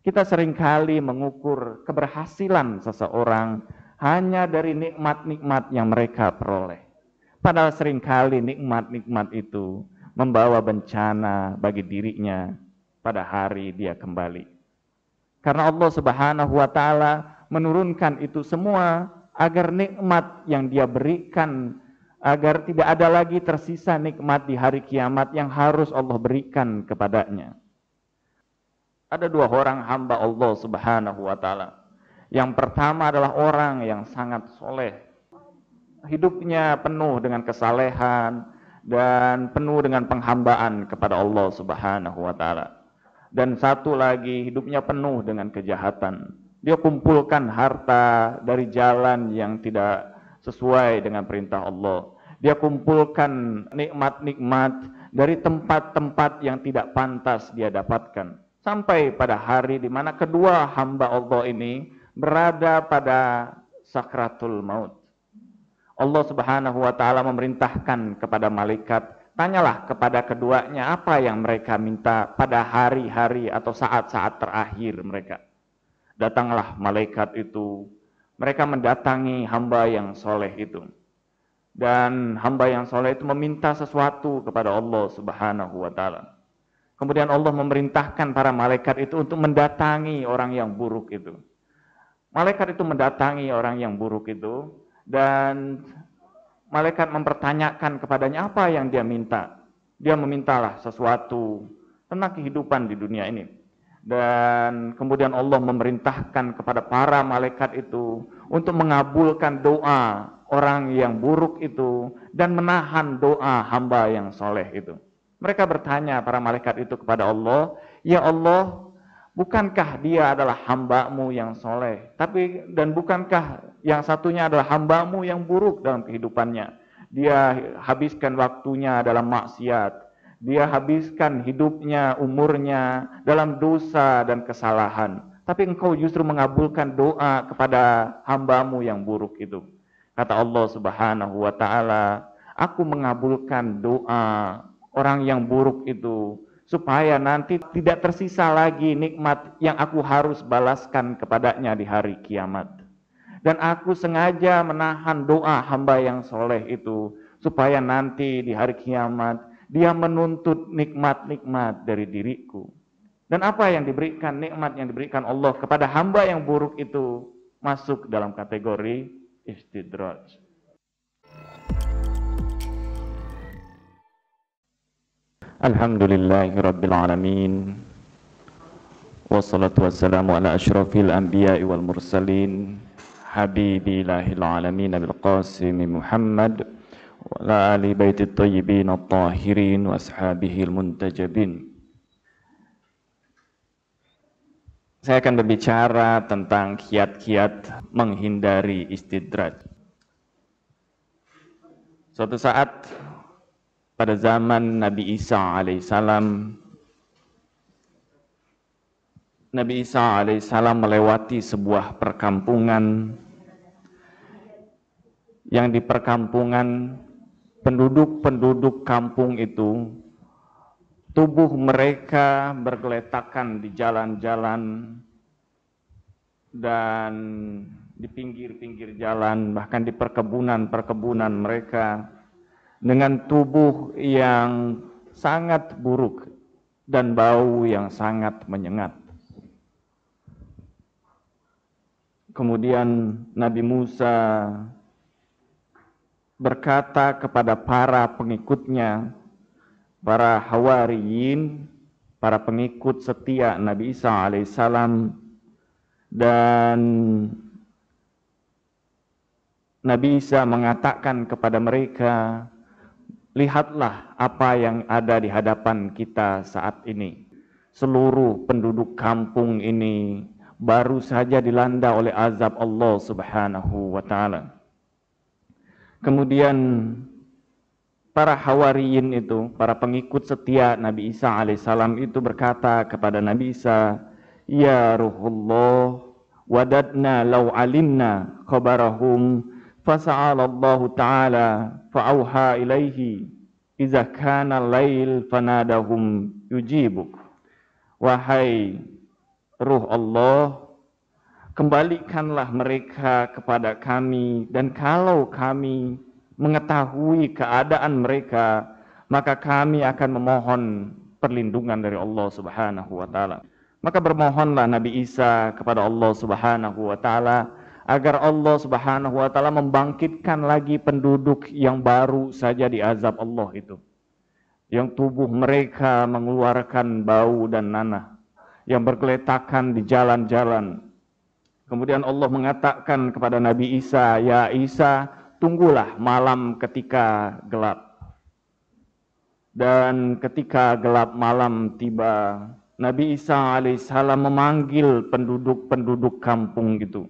Kita seringkali mengukur keberhasilan seseorang hanya dari nikmat-nikmat yang mereka peroleh. Padahal seringkali nikmat-nikmat itu membawa bencana bagi dirinya pada hari dia kembali. Karena Allah Subhanahu wa Ta'ala menurunkan itu semua agar nikmat yang dia berikan, agar tidak ada lagi tersisa nikmat di hari kiamat yang harus Allah berikan kepadanya. Ada dua orang hamba Allah Subhanahu wa Ta'ala. Yang pertama adalah orang yang sangat soleh, hidupnya penuh dengan kesalehan dan penuh dengan penghambaan kepada Allah Subhanahu wa Ta'ala. Dan satu lagi, hidupnya penuh dengan kejahatan. Dia kumpulkan harta dari jalan yang tidak sesuai dengan perintah Allah. Dia kumpulkan nikmat-nikmat dari tempat-tempat yang tidak pantas dia dapatkan. Sampai pada hari di mana kedua hamba Allah ini berada pada sakratul maut. Allah Subhanahu wa Ta'ala memerintahkan kepada malaikat, tanyalah kepada keduanya apa yang mereka minta pada hari-hari atau saat-saat terakhir mereka. Datanglah malaikat itu, mereka mendatangi hamba yang soleh itu. Dan hamba yang soleh itu meminta sesuatu kepada Allah Subhanahu wa Ta'ala. Kemudian Allah memerintahkan para malaikat itu untuk mendatangi orang yang buruk itu. Malaikat itu mendatangi orang yang buruk itu, dan malaikat mempertanyakan kepadanya apa yang dia minta. Dia memintalah sesuatu tentang kehidupan di dunia ini. Dan kemudian Allah memerintahkan kepada para malaikat itu untuk mengabulkan doa orang yang buruk itu dan menahan doa hamba yang soleh itu. Mereka bertanya para malaikat itu kepada Allah, ya Allah, bukankah dia adalah hamba-Mu yang soleh? Dan bukankah yang satunya adalah hamba-Mu yang buruk dalam kehidupannya? Dia habiskan waktunya dalam maksiat. Dia habiskan hidupnya, umurnya dalam dosa dan kesalahan. Tapi Engkau justru mengabulkan doa kepada hamba-Mu yang buruk itu. Kata Allah Subhanahu wa Ta'ala, aku mengabulkan doa orang yang buruk itu supaya nanti tidak tersisa lagi nikmat yang aku harus balaskan kepadanya di hari kiamat. Dan aku sengaja menahan doa hamba yang soleh itu supaya nanti di hari kiamat dia menuntut nikmat-nikmat dari diriku. Dan apa yang diberikan, nikmat yang diberikan Allah kepada hamba yang buruk itu masuk dalam kategori istidraj. Alhamdulillahirrabbilalamin. Wassalatu wassalamu ala ashrafil anbiya'i wal mursalin Habibillahil alamin Abil Qasim Muhammad wa ala ali baitit tayyibin at-tahirin wa ashabihil muntajabin. Saya akan berbicara tentang kiat-kiat menghindari istidraj. Suatu saat pada zaman Nabi Isa alaihissalam, Nabi Isa alaihissalam melewati sebuah perkampungan yang di perkampungan penduduk kampung itu tubuh mereka bergeletakan di jalan-jalan dan di pinggir-pinggir jalan, bahkan di perkebunan mereka dengan tubuh yang sangat buruk dan bau yang sangat menyengat. Kemudian Nabi Musa berkata kepada para pengikutnya, para hawariyin, para pengikut setia Nabi Isa alaihissalam, dan Nabi Isa mengatakan kepada mereka, lihatlah apa yang ada di hadapan kita saat ini. Seluruh penduduk kampung ini baru saja dilanda oleh azab Allah Subhanahu wa Ta'ala. Kemudian para hawariyin itu, para pengikut setia Nabi Isa alaihissalam itu berkata kepada Nabi Isa, ya Ruhullah, wadadna law alimna khabarahum fasa'alallahu ta'ala fa'auha ilaihi iza kana lail fanadahum yujibuk. Wahai ruh Allah, kembalikanlah mereka kepada kami, dan kalau kami mengetahui keadaan mereka, maka kami akan memohon perlindungan dari Allah Subhanahu wa taala. Maka bermohonlah Nabi Isa kepada Allah Subhanahu wa taala agar Allah Subhanahu wa taala membangkitkan lagi penduduk yang baru saja diazab Allah itu, yang tubuh mereka mengeluarkan bau dan nanah, yang bergeletakan di jalan-jalan. Kemudian Allah mengatakan kepada Nabi Isa, "Ya Isa, tunggulah malam ketika gelap." Dan ketika gelap malam tiba, Nabi Isa alaihissalam memanggil penduduk-penduduk kampung itu.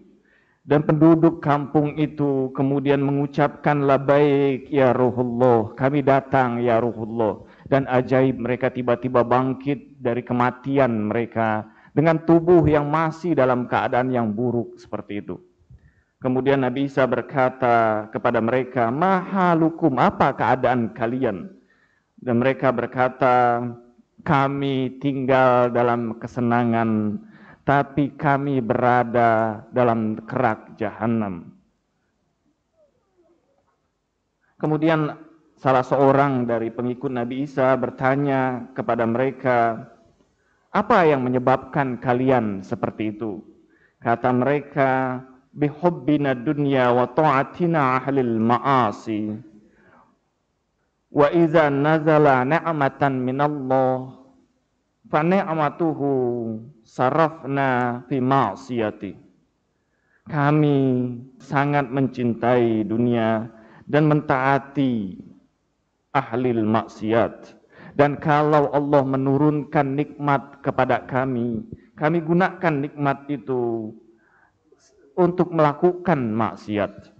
Dan penduduk kampung itu kemudian mengucapkan, "Labaik ya Ruhullah, kami datang ya Ruhullah." Dan ajaib, mereka tiba-tiba bangkit dari kematian mereka dengan tubuh yang masih dalam keadaan yang buruk seperti itu. Kemudian Nabi Isa berkata kepada mereka, "Mahalukum, apa keadaan kalian?" Dan mereka berkata, "Kami tinggal dalam kesenangan, tapi kami berada dalam kerak jahanam." Kemudian salah seorang dari pengikut Nabi Isa bertanya kepada mereka, "Apa yang menyebabkan kalian seperti itu?" Kata mereka, "Bihubbina dunya wa ta'atina ahlil ma'asi. Wa iza nazala ni'matan minallah fa ni'matuhu sarafna fi ma'siyati." Kami sangat mencintai dunia dan mentaati ahlil maksiat. Dan kalau Allah menurunkan nikmat kepada kami, kami gunakan nikmat itu untuk melakukan maksiat.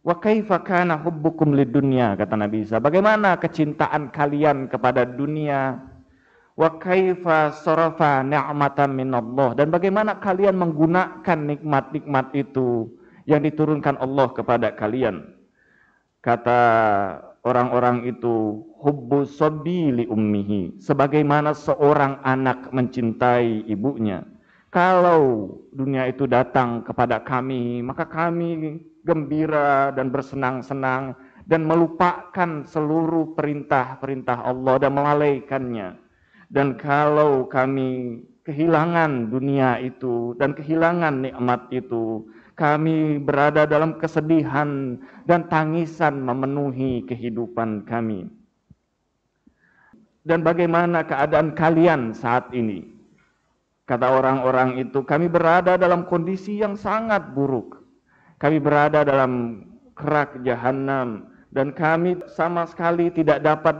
Wa kaifa kana hubbukum lidunya, kata Nabi Isa. Bagaimana kecintaan kalian kepada dunia? Wa kaifa sarafa ni'matan minallah. Dan bagaimana kalian menggunakan nikmat-nikmat itu yang diturunkan Allah kepada kalian? Kata orang-orang itu, hubbus sabili ummihi, sebagaimana seorang anak mencintai ibunya. Kalau dunia itu datang kepada kami, maka kami gembira dan bersenang-senang dan melupakan seluruh perintah-perintah Allah dan melalaikannya. Dan kalau kami kehilangan dunia itu dan kehilangan nikmat itu, kami berada dalam kesedihan dan tangisan memenuhi kehidupan kami. Dan bagaimana keadaan kalian saat ini? Kata orang-orang itu, kami berada dalam kondisi yang sangat buruk. Kami berada dalam kerak jahanam dan kami sama sekali tidak dapat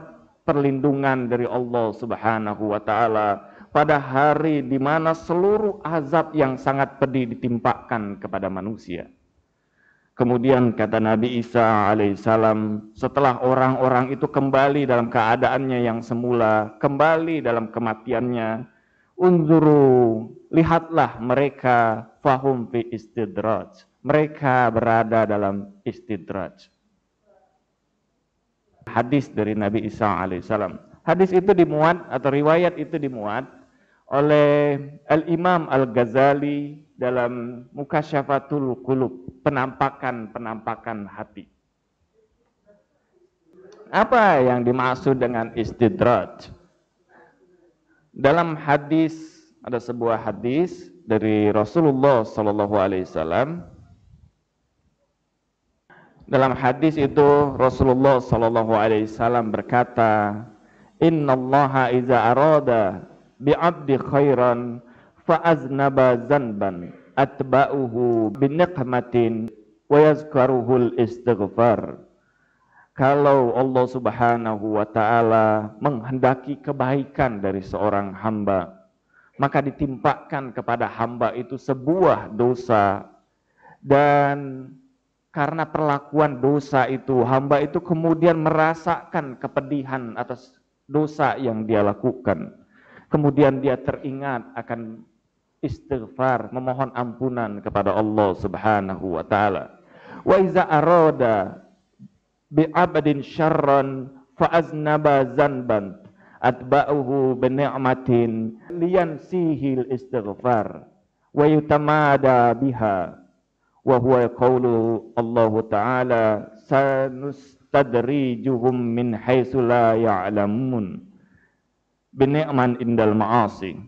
perlindungan dari Allah Subhanahu wa taala pada hari di mana seluruh azab yang sangat pedih ditimpakan kepada manusia. Kemudian kata Nabi Isa alaihissalam, setelah orang-orang itu kembali dalam keadaannya yang semula, kembali dalam kematiannya, unzuru, lihatlah mereka, fahum fi istidraj. Mereka berada dalam istidraj. Hadis dari Nabi Isa alaihissalam. Hadis itu dimuat atau riwayat itu dimuat oleh Al-Imam Al-Ghazali dalam Mukasyafatul Qulub, penampakan hati. Apa yang dimaksud dengan istidraj? Dalam hadis, ada sebuah hadis dari Rasulullah sallallahu alaihi wasallam. Dalam hadis itu Rasulullah sallallahu alaihi wasallam berkata, "Innallaha iza arada bi'abdi khairan fa'aznaba zanban atba'uhu biniqmatin wa yazkaruhul istighfar." Kalau Allah Subhanahu wa taala menghendaki kebaikan dari seorang hamba, maka ditimpakan kepada hamba itu sebuah dosa, dan karena perlakuan dosa itu, hamba itu kemudian merasakan kepedihan atas dosa yang dia lakukan. Kemudian dia teringat akan istighfar, memohon ampunan kepada Allah Subhanahu wa taala. Wa iza arada bi'abdin syarran fa'aznaba zanban atba'uhu bini'matin liyansihil istighfar wa yutamada biha wa huwa qawlu Allah Ta'ala sanustadrijuhum min haitsu la ya'lamun bini'man indal ma'asi.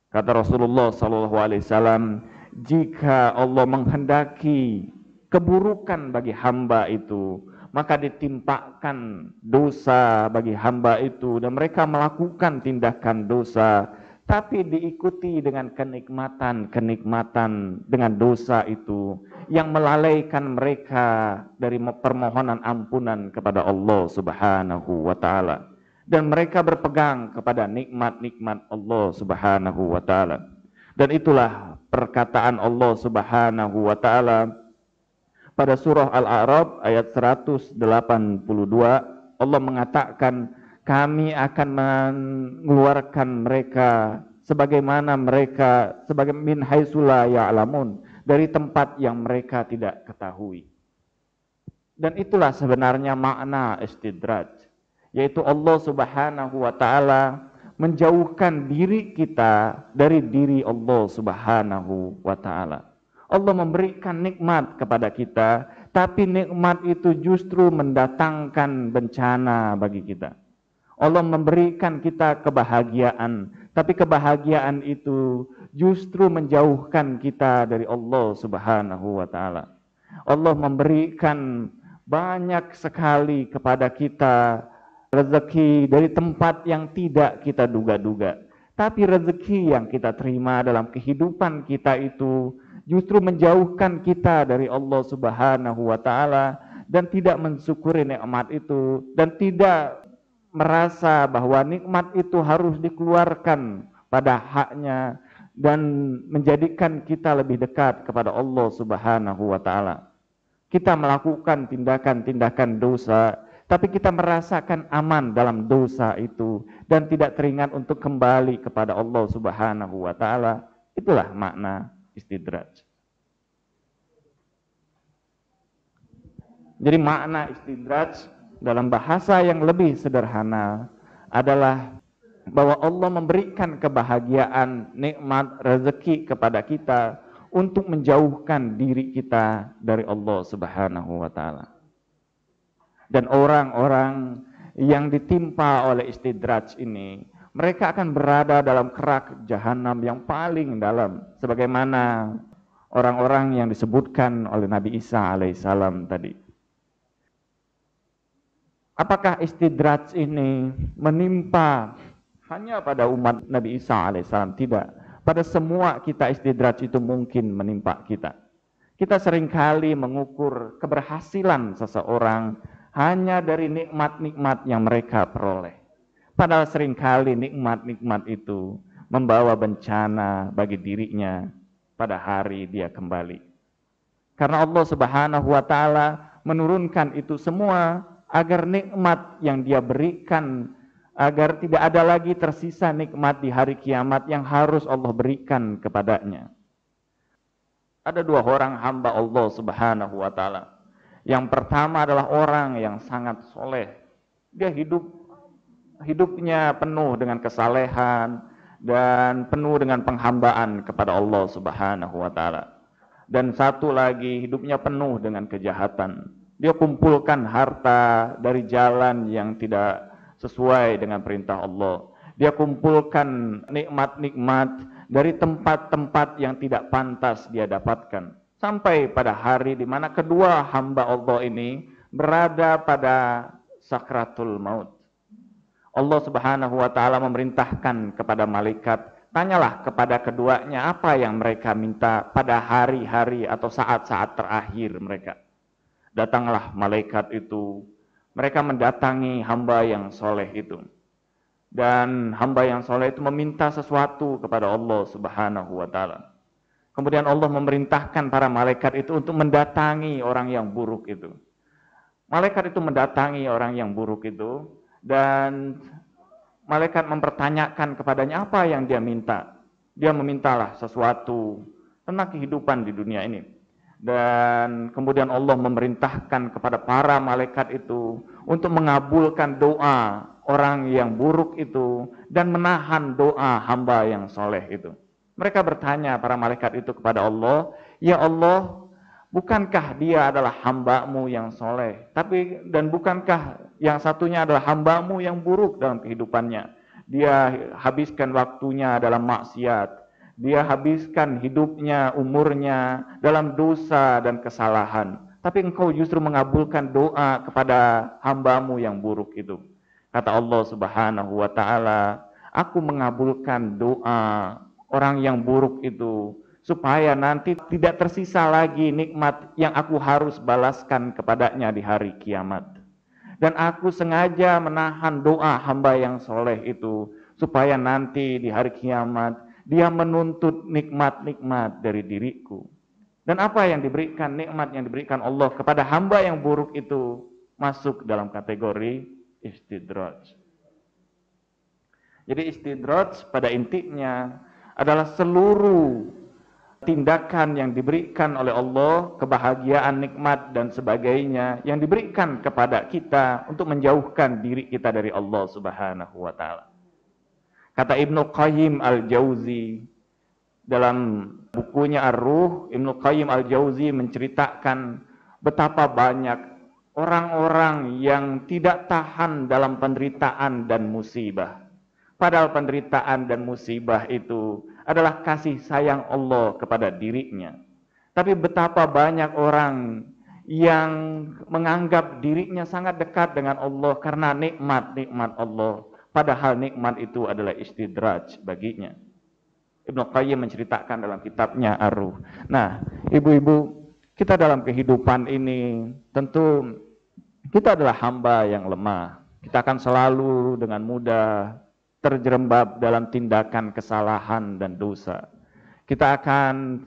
Kata Rasulullah sallallahu alaihi wasallam, jika Allah menghendaki keburukan bagi hamba itu, maka ditimpakan dosa bagi hamba itu dan mereka melakukan tindakan dosa, tapi diikuti dengan kenikmatan dengan dosa itu yang melalaikan mereka dari permohonan ampunan kepada Allah Subhanahu wa taala, dan mereka berpegang kepada nikmat-nikmat Allah Subhanahu wa taala. Dan itulah perkataan Allah Subhanahu wa taala pada surah Al-A'raf ayat 182. Allah mengatakan, kami akan mengeluarkan mereka sebagaimana mereka sebagai min haitsu la ya'lamun, dari tempat yang mereka tidak ketahui. Dan itulah sebenarnya makna istidraj, yaitu Allah Subhanahu wa taala menjauhkan diri kita dari diri Allah Subhanahu wa taala. Allah memberikan nikmat kepada kita, tapi nikmat itu justru mendatangkan bencana bagi kita. Allah memberikan kita kebahagiaan, tapi kebahagiaan itu justru menjauhkan kita dari Allah Subhanahu wa taala. Allah memberikan banyak sekali kepada kita rezeki dari tempat yang tidak kita duga-duga. Tapi rezeki yang kita terima dalam kehidupan kita itu justru menjauhkan kita dari Allah Subhanahu wa taala dan tidak mensyukuri nikmat itu dan tidak merasa bahwa nikmat itu harus dikeluarkan pada haknya dan menjadikan kita lebih dekat kepada Allah Subhanahu wa taala. Kita melakukan tindakan-tindakan dosa, tapi kita merasakan aman dalam dosa itu dan tidak teringat untuk kembali kepada Allah Subhanahu wa taala. Itulah makna istidraj. Jadi makna istidraj dalam bahasa yang lebih sederhana adalah bahwa Allah memberikan kebahagiaan, nikmat, rezeki kepada kita untuk menjauhkan diri kita dari Allah Subhanahu wa taala. Dan orang-orang yang ditimpa oleh istidraj ini, mereka akan berada dalam kerak jahanam yang paling dalam, sebagaimana orang-orang yang disebutkan oleh Nabi Isa alaihissalam tadi. Apakah istidraj ini menimpa hanya pada umat Nabi Isa alaihissalam? Tidak. Pada semua kita istidraj itu mungkin menimpa kita. Kita seringkali mengukur keberhasilan seseorang hanya dari nikmat-nikmat yang mereka peroleh. Padahal seringkali nikmat-nikmat itu membawa bencana bagi dirinya pada hari dia kembali. Karena Allah Subhanahu wa taala menurunkan itu semua agar nikmat yang dia berikan, agar tidak ada lagi tersisa nikmat di hari kiamat yang harus Allah berikan kepadanya. Ada dua orang hamba Allah Subhanahu wa taala. Yang pertama adalah orang yang sangat soleh. Dia hidupnya penuh dengan kesalehan dan penuh dengan penghambaan kepada Allah Subhanahu wa taala. Dan satu lagi hidupnya penuh dengan kejahatan. Dia kumpulkan harta dari jalan yang tidak sesuai dengan perintah Allah. Dia kumpulkan nikmat-nikmat dari tempat-tempat yang tidak pantas dia dapatkan. Sampai pada hari di mana kedua hamba Allah ini berada pada sakratul maut. Allah Subhanahu wa taala memerintahkan kepada malaikat, tanyalah kepada keduanya apa yang mereka minta pada hari-hari atau saat-saat terakhir mereka. Datanglah malaikat itu, mereka mendatangi hamba yang soleh itu. Dan hamba yang soleh itu meminta sesuatu kepada Allah Subhanahu wa taala. Kemudian Allah memerintahkan para malaikat itu untuk mendatangi orang yang buruk itu. Malaikat itu mendatangi orang yang buruk itu dan malaikat mempertanyakan kepadanya apa yang dia minta. Dia memintalah sesuatu tentang kehidupan di dunia ini. Dan kemudian Allah memerintahkan kepada para malaikat itu untuk mengabulkan doa orang yang buruk itu dan menahan doa hamba yang soleh itu. Mereka bertanya para malaikat itu kepada Allah, ya Allah, bukankah dia adalah hamba-Mu yang soleh? Dan bukankah yang satunya adalah hamba-Mu yang buruk dalam kehidupannya? Dia habiskan waktunya dalam maksiat. Dia habiskan hidupnya, umurnya dalam dosa dan kesalahan. Tapi Engkau justru mengabulkan doa kepada hamba-Mu yang buruk itu. Kata Allah Subhanahu wa ta'ala, aku mengabulkan doa orang yang buruk itu supaya nanti tidak tersisa lagi nikmat yang aku harus balaskan kepadanya di hari kiamat. Dan aku sengaja menahan doa hamba yang soleh itu supaya nanti di hari kiamat dia menuntut nikmat-nikmat dari diriku. Dan apa yang diberikan, nikmat yang diberikan Allah kepada hamba yang buruk itu masuk dalam kategori istidraj. Jadi istidraj pada intinya adalah seluruh tindakan yang diberikan oleh Allah, kebahagiaan, nikmat, dan sebagainya yang diberikan kepada kita untuk menjauhkan diri kita dari Allah Subhanahu wa ta'ala. Kata Ibnu Qayyim al-Jauzi dalam bukunya Ar-Ruh, Ibnu Qayyim al-Jauzi menceritakan betapa banyak orang-orang yang tidak tahan dalam penderitaan dan musibah. Padahal penderitaan dan musibah itu adalah kasih sayang Allah kepada dirinya. Tapi betapa banyak orang yang menganggap dirinya sangat dekat dengan Allah karena nikmat-nikmat Allah. Padahal nikmat itu adalah istidraj baginya. Ibnu Qayyim menceritakan dalam kitabnya Ar-Ruh. Nah, ibu-ibu, kita dalam kehidupan ini tentu kita adalah hamba yang lemah. Kita akan selalu dengan mudah terjerembab dalam tindakan kesalahan dan dosa. Kita akan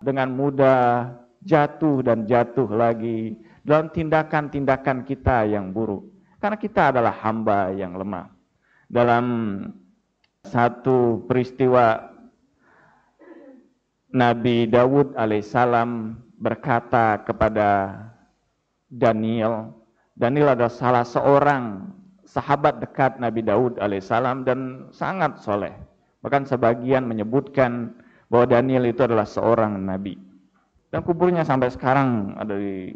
dengan mudah jatuh dan jatuh lagi dalam tindakan-tindakan kita yang buruk. Karena kita adalah hamba yang lemah. Dalam satu peristiwa, Nabi Daud alaihissalam berkata kepada Daniel. Daniel adalah salah seorang sahabat dekat Nabi Daud alaihissalam dan sangat soleh. Bahkan sebagian menyebutkan bahwa Daniel itu adalah seorang nabi. Dan kuburnya sampai sekarang ada di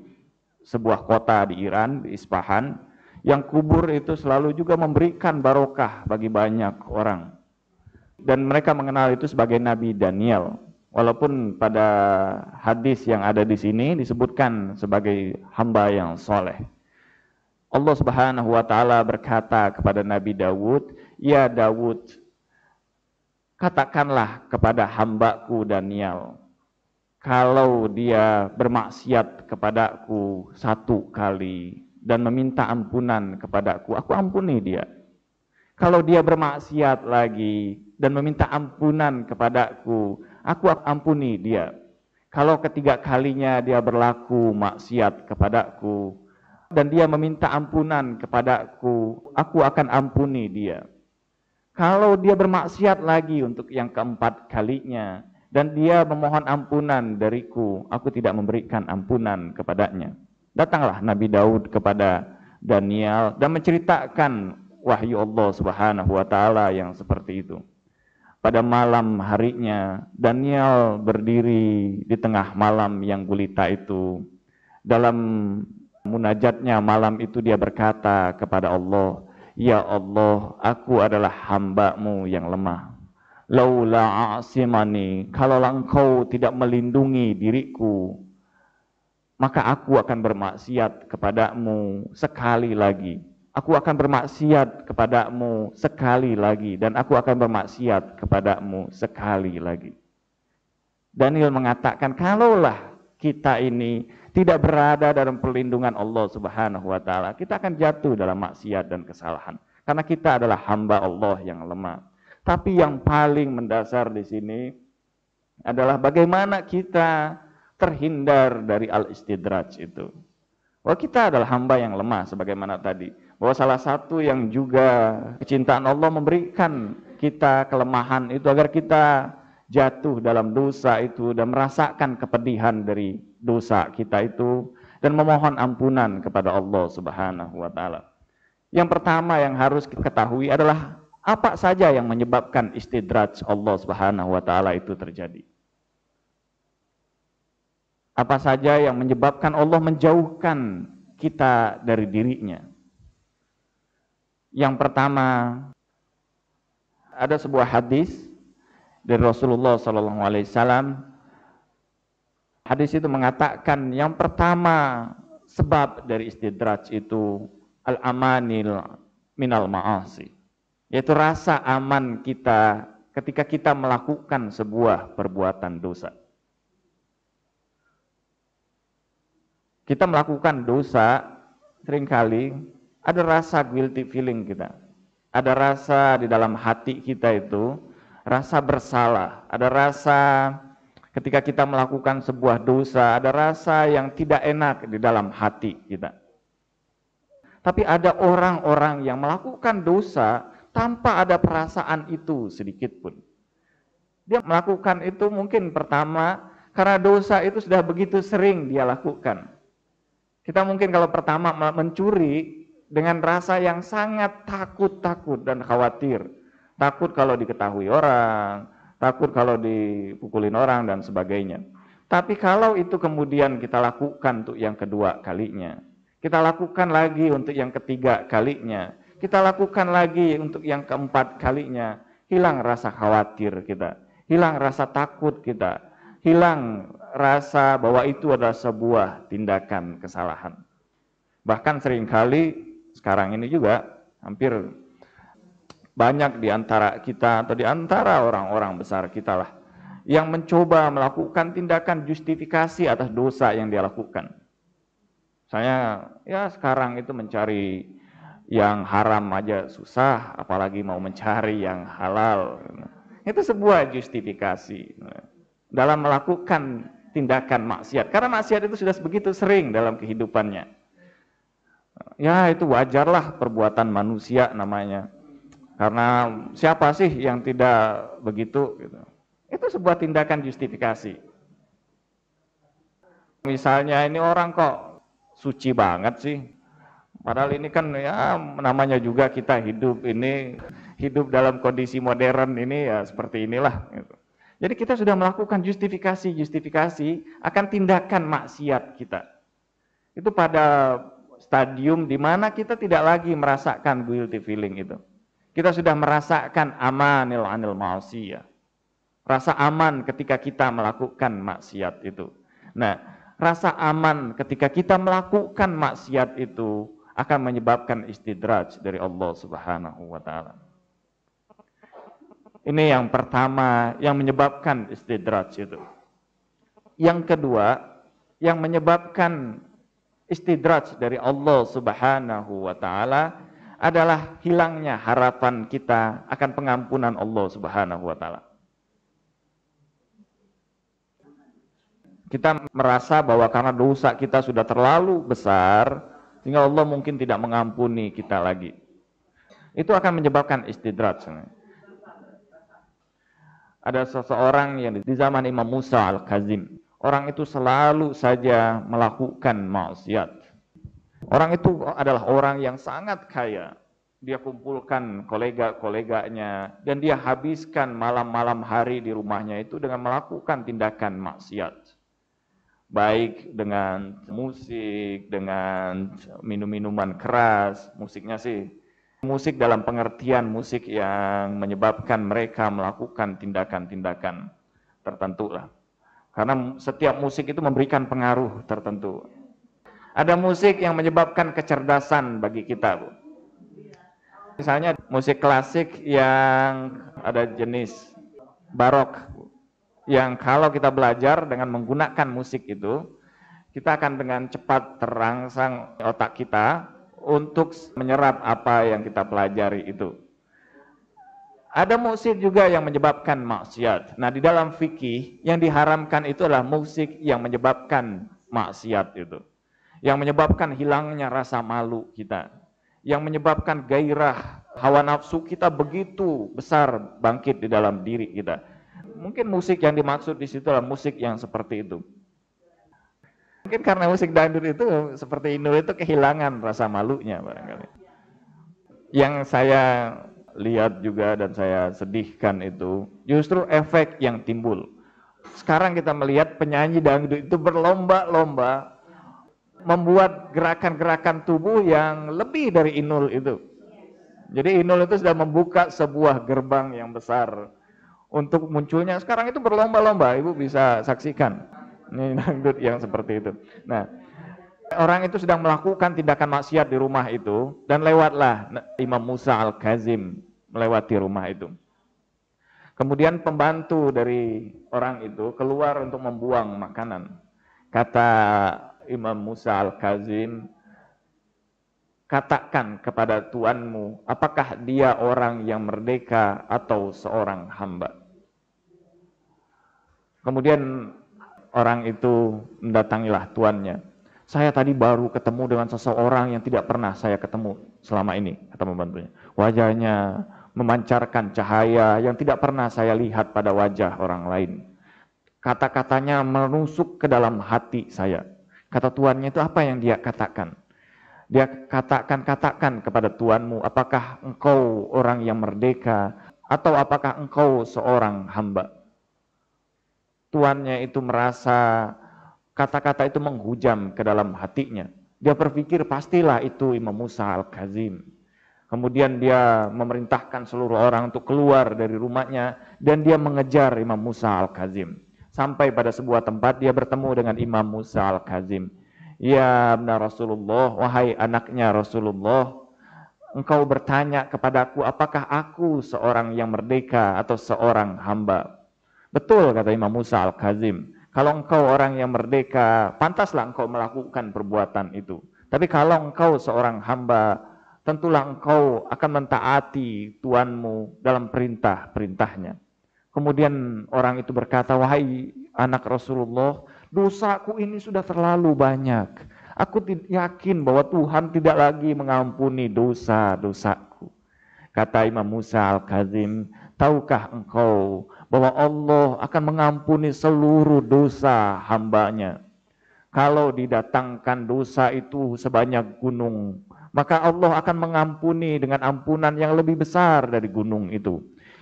sebuah kota di Iran, di Isfahan, yang kubur itu selalu juga memberikan barokah bagi banyak orang. Dan mereka mengenal itu sebagai Nabi Daniel. Walaupun pada hadis yang ada di sini disebutkan sebagai hamba yang soleh. Allah Subhanahu wa ta'ala berkata kepada Nabi Daud, ya Daud, katakanlah kepada hambaku Daniel, kalau dia bermaksiat kepadaku 1 kali dan meminta ampunan kepadaku, aku ampuni dia. Kalau dia bermaksiat lagi dan meminta ampunan kepadaku, aku ampuni dia. Kalau ketiga kalinya dia berlaku maksiat kepadaku, dan dia meminta ampunan kepadaku, aku akan ampuni dia. Kalau dia bermaksiat lagi untuk yang keempat kalinya, dan dia memohon ampunan dariku, aku tidak memberikan ampunan kepadanya. Datanglah Nabi Daud kepada Daniel dan menceritakan wahyu Allah Subhanahu wa ta'ala yang seperti itu. Pada malam harinya, Daniel berdiri di tengah malam yang gulita itu. Dalam munajatnya malam itu dia berkata kepada Allah, ya Allah, aku adalah hamba-Mu yang lemah. Laula a'simani, kalau Engkau tidak melindungi diriku, maka aku akan bermaksiat kepadamu sekali lagi. Aku akan bermaksiat kepadamu sekali lagi, dan aku akan bermaksiat kepadamu sekali lagi. Daniel mengatakan, kalaulah kita ini tidak berada dalam perlindungan Allah Subhanahu wa ta'ala, kita akan jatuh dalam maksiat dan kesalahan. Karena kita adalah hamba Allah yang lemah. Tapi yang paling mendasar di sini adalah bagaimana kita terhindar dari al-istidraj itu. Bahwa kita adalah hamba yang lemah sebagaimana tadi. Bahwa salah satu yang juga kecintaan Allah memberikan kita kelemahan itu agar kita jatuh dalam dosa itu dan merasakan kepedihan dari dosa kita itu dan memohon ampunan kepada Allah Subhanahu wa ta'ala. Yang pertama yang harus kita ketahui adalah apa saja yang menyebabkan istidraj Allah Subhanahu wa taala itu terjadi. Apa saja yang menyebabkan Allah menjauhkan kita dari dirinya. Yang pertama, ada sebuah hadis dari Rasulullah SAW. Hadis itu mengatakan yang pertama sebab dari istidraj itu al-amanil minal ma'asi, yaitu rasa aman kita ketika kita melakukan sebuah perbuatan dosa. Kita melakukan dosa, seringkali ada rasa guilty feeling kita. Ada rasa di dalam hati kita itu, rasa bersalah. Ada rasa ketika kita melakukan sebuah dosa, ada rasa yang tidak enak di dalam hati kita. Tapi ada orang-orang yang melakukan dosa tanpa ada perasaan itu sedikit pun. Dia melakukan itu mungkin pertama karena dosa itu sudah begitu sering dia lakukan. Kita mungkin kalau pertama mencuri dengan rasa yang sangat takut dan khawatir. Takut kalau diketahui orang, takut kalau dipukulin orang dan sebagainya. Tapi kalau itu kemudian kita lakukan untuk yang kedua kalinya, kita lakukan lagi untuk yang ketiga kalinya, kita lakukan lagi untuk yang keempat kalinya, hilang rasa khawatir kita, hilang rasa takut kita, hilang rasa bahwa itu adalah sebuah tindakan kesalahan. Bahkan seringkali sekarang ini juga hampir banyak di antara kita atau di antara orang-orang besar kita lah yang mencoba melakukan tindakan justifikasi atas dosa yang dia lakukan. Saya ya sekarang itu mencari yang haram aja susah, apalagi mau mencari yang halal. Itu sebuah justifikasi dalam melakukan tindakan maksiat. Karena maksiat itu sudah begitu sering dalam kehidupannya. Ya itu wajarlah perbuatan manusia namanya. Karena siapa sih yang tidak begitu? Gitu. Itu sebuah tindakan justifikasi. Misalnya ini orang kok suci banget sih. Padahal ini kan ya namanya juga kita hidup dalam kondisi modern ini ya seperti inilah. Gitu. Jadi kita sudah melakukan justifikasi akan tindakan maksiat kita. Itu pada stadium di mana kita tidak lagi merasakan guilty feeling itu. Kita sudah merasakan amanil anil ma'asiyah. Rasa aman ketika kita melakukan maksiat itu. Nah, rasa aman ketika kita melakukan maksiat itu akan menyebabkan istidraj dari Allah Subhanahu wa taala. Ini yang pertama yang menyebabkan istidraj itu. Yang kedua, yang menyebabkan istidraj dari Allah Subhanahu wa taala adalah hilangnya harapan kita akan pengampunan Allah Subhanahu wa taala. Kita merasa bahwa karena dosa kita sudah terlalu besar sehingga Allah mungkin tidak mengampuni kita lagi. Itu akan menyebabkan istidraj. Ada seseorang yang di zaman Imam Musa Al-Kazim, orang itu selalu saja melakukan maksiat. Orang itu adalah orang yang sangat kaya. Dia kumpulkan kolega-koleganya dan dia habiskan malam-malam hari di rumahnya itu dengan melakukan tindakan maksiat. Baik dengan musik, dengan minum-minuman keras, musiknya sih musik dalam pengertian musik yang menyebabkan mereka melakukan tindakan-tindakan tertentu lah. Karena setiap musik itu memberikan pengaruh tertentu. Ada musik yang menyebabkan kecerdasan bagi kita, Bu. Misalnya musik klasik yang ada jenis barok, yang kalau kita belajar dengan menggunakan musik itu, kita akan dengan cepat terangsang otak kita untuk menyerap apa yang kita pelajari itu. Ada musik juga yang menyebabkan maksiat. Nah, di dalam fikih yang diharamkan itu adalah musik yang menyebabkan maksiat itu. Yang menyebabkan hilangnya rasa malu kita. Yang menyebabkan gairah hawa nafsu kita begitu besar bangkit di dalam diri kita. Mungkin musik yang dimaksud di situ adalah musik yang seperti itu. Mungkin karena musik dangdut itu seperti Inul itu kehilangan rasa malunya barangkali. Yang saya lihat juga dan saya sedihkan itu justru efek yang timbul. Sekarang kita melihat penyanyi dangdut itu berlomba-lomba membuat gerakan-gerakan tubuh yang lebih dari inul itu. Jadi inul itu sudah membuka sebuah gerbang yang besar untuk munculnya. Sekarang itu berlomba-lomba, Ibu bisa saksikan. Ini dangdut yang seperti itu. Nah, orang itu sedang melakukan tindakan maksiat di rumah itu dan lewatlah Imam Musa Al-Kazim melewati rumah itu. Kemudian pembantu dari orang itu keluar untuk membuang makanan. Kata Imam Musa Al-Kazim, katakan kepada tuanmu, apakah dia orang yang merdeka atau seorang hamba? Kemudian orang itu mendatangilah tuannya. Saya tadi baru ketemu dengan seseorang yang tidak pernah saya ketemu selama ini, kata pembantunya. Wajahnya memancarkan cahaya yang tidak pernah saya lihat pada wajah orang lain. Kata-katanya menusuk ke dalam hati saya. Kata tuannya itu apa yang dia katakan? Dia katakan kepada tuanmu, apakah engkau orang yang merdeka atau apakah engkau seorang hamba? Tuannya itu merasa kata-kata itu menghujam ke dalam hatinya. Dia berpikir pastilah itu Imam Musa Al-Kazim. Kemudian dia memerintahkan seluruh orang untuk keluar dari rumahnya dan dia mengejar Imam Musa Al-Kazim. Sampai pada sebuah tempat dia bertemu dengan Imam Musa Al-Kazim. Ya benar Rasulullah, wahai anaknya Rasulullah, engkau bertanya kepadaku apakah aku seorang yang merdeka atau seorang hamba? Betul, kata Imam Musa Al-Kazim. Kalau engkau orang yang merdeka, pantaslah engkau melakukan perbuatan itu. Tapi kalau engkau seorang hamba, tentulah engkau akan mentaati tuanmu dalam perintah-perintahnya. Kemudian orang itu berkata, wahai anak Rasulullah, dosaku ini sudah terlalu banyak. Aku yakin bahwa Tuhan tidak lagi mengampuni dosa-dosaku. Kata Imam Musa Al-Kazim, tahukah engkau bahwa Allah akan mengampuni seluruh dosa hambanya? Kalau didatangkan dosa itu sebanyak gunung, maka Allah akan mengampuni dengan ampunan yang lebih besar dari gunung itu.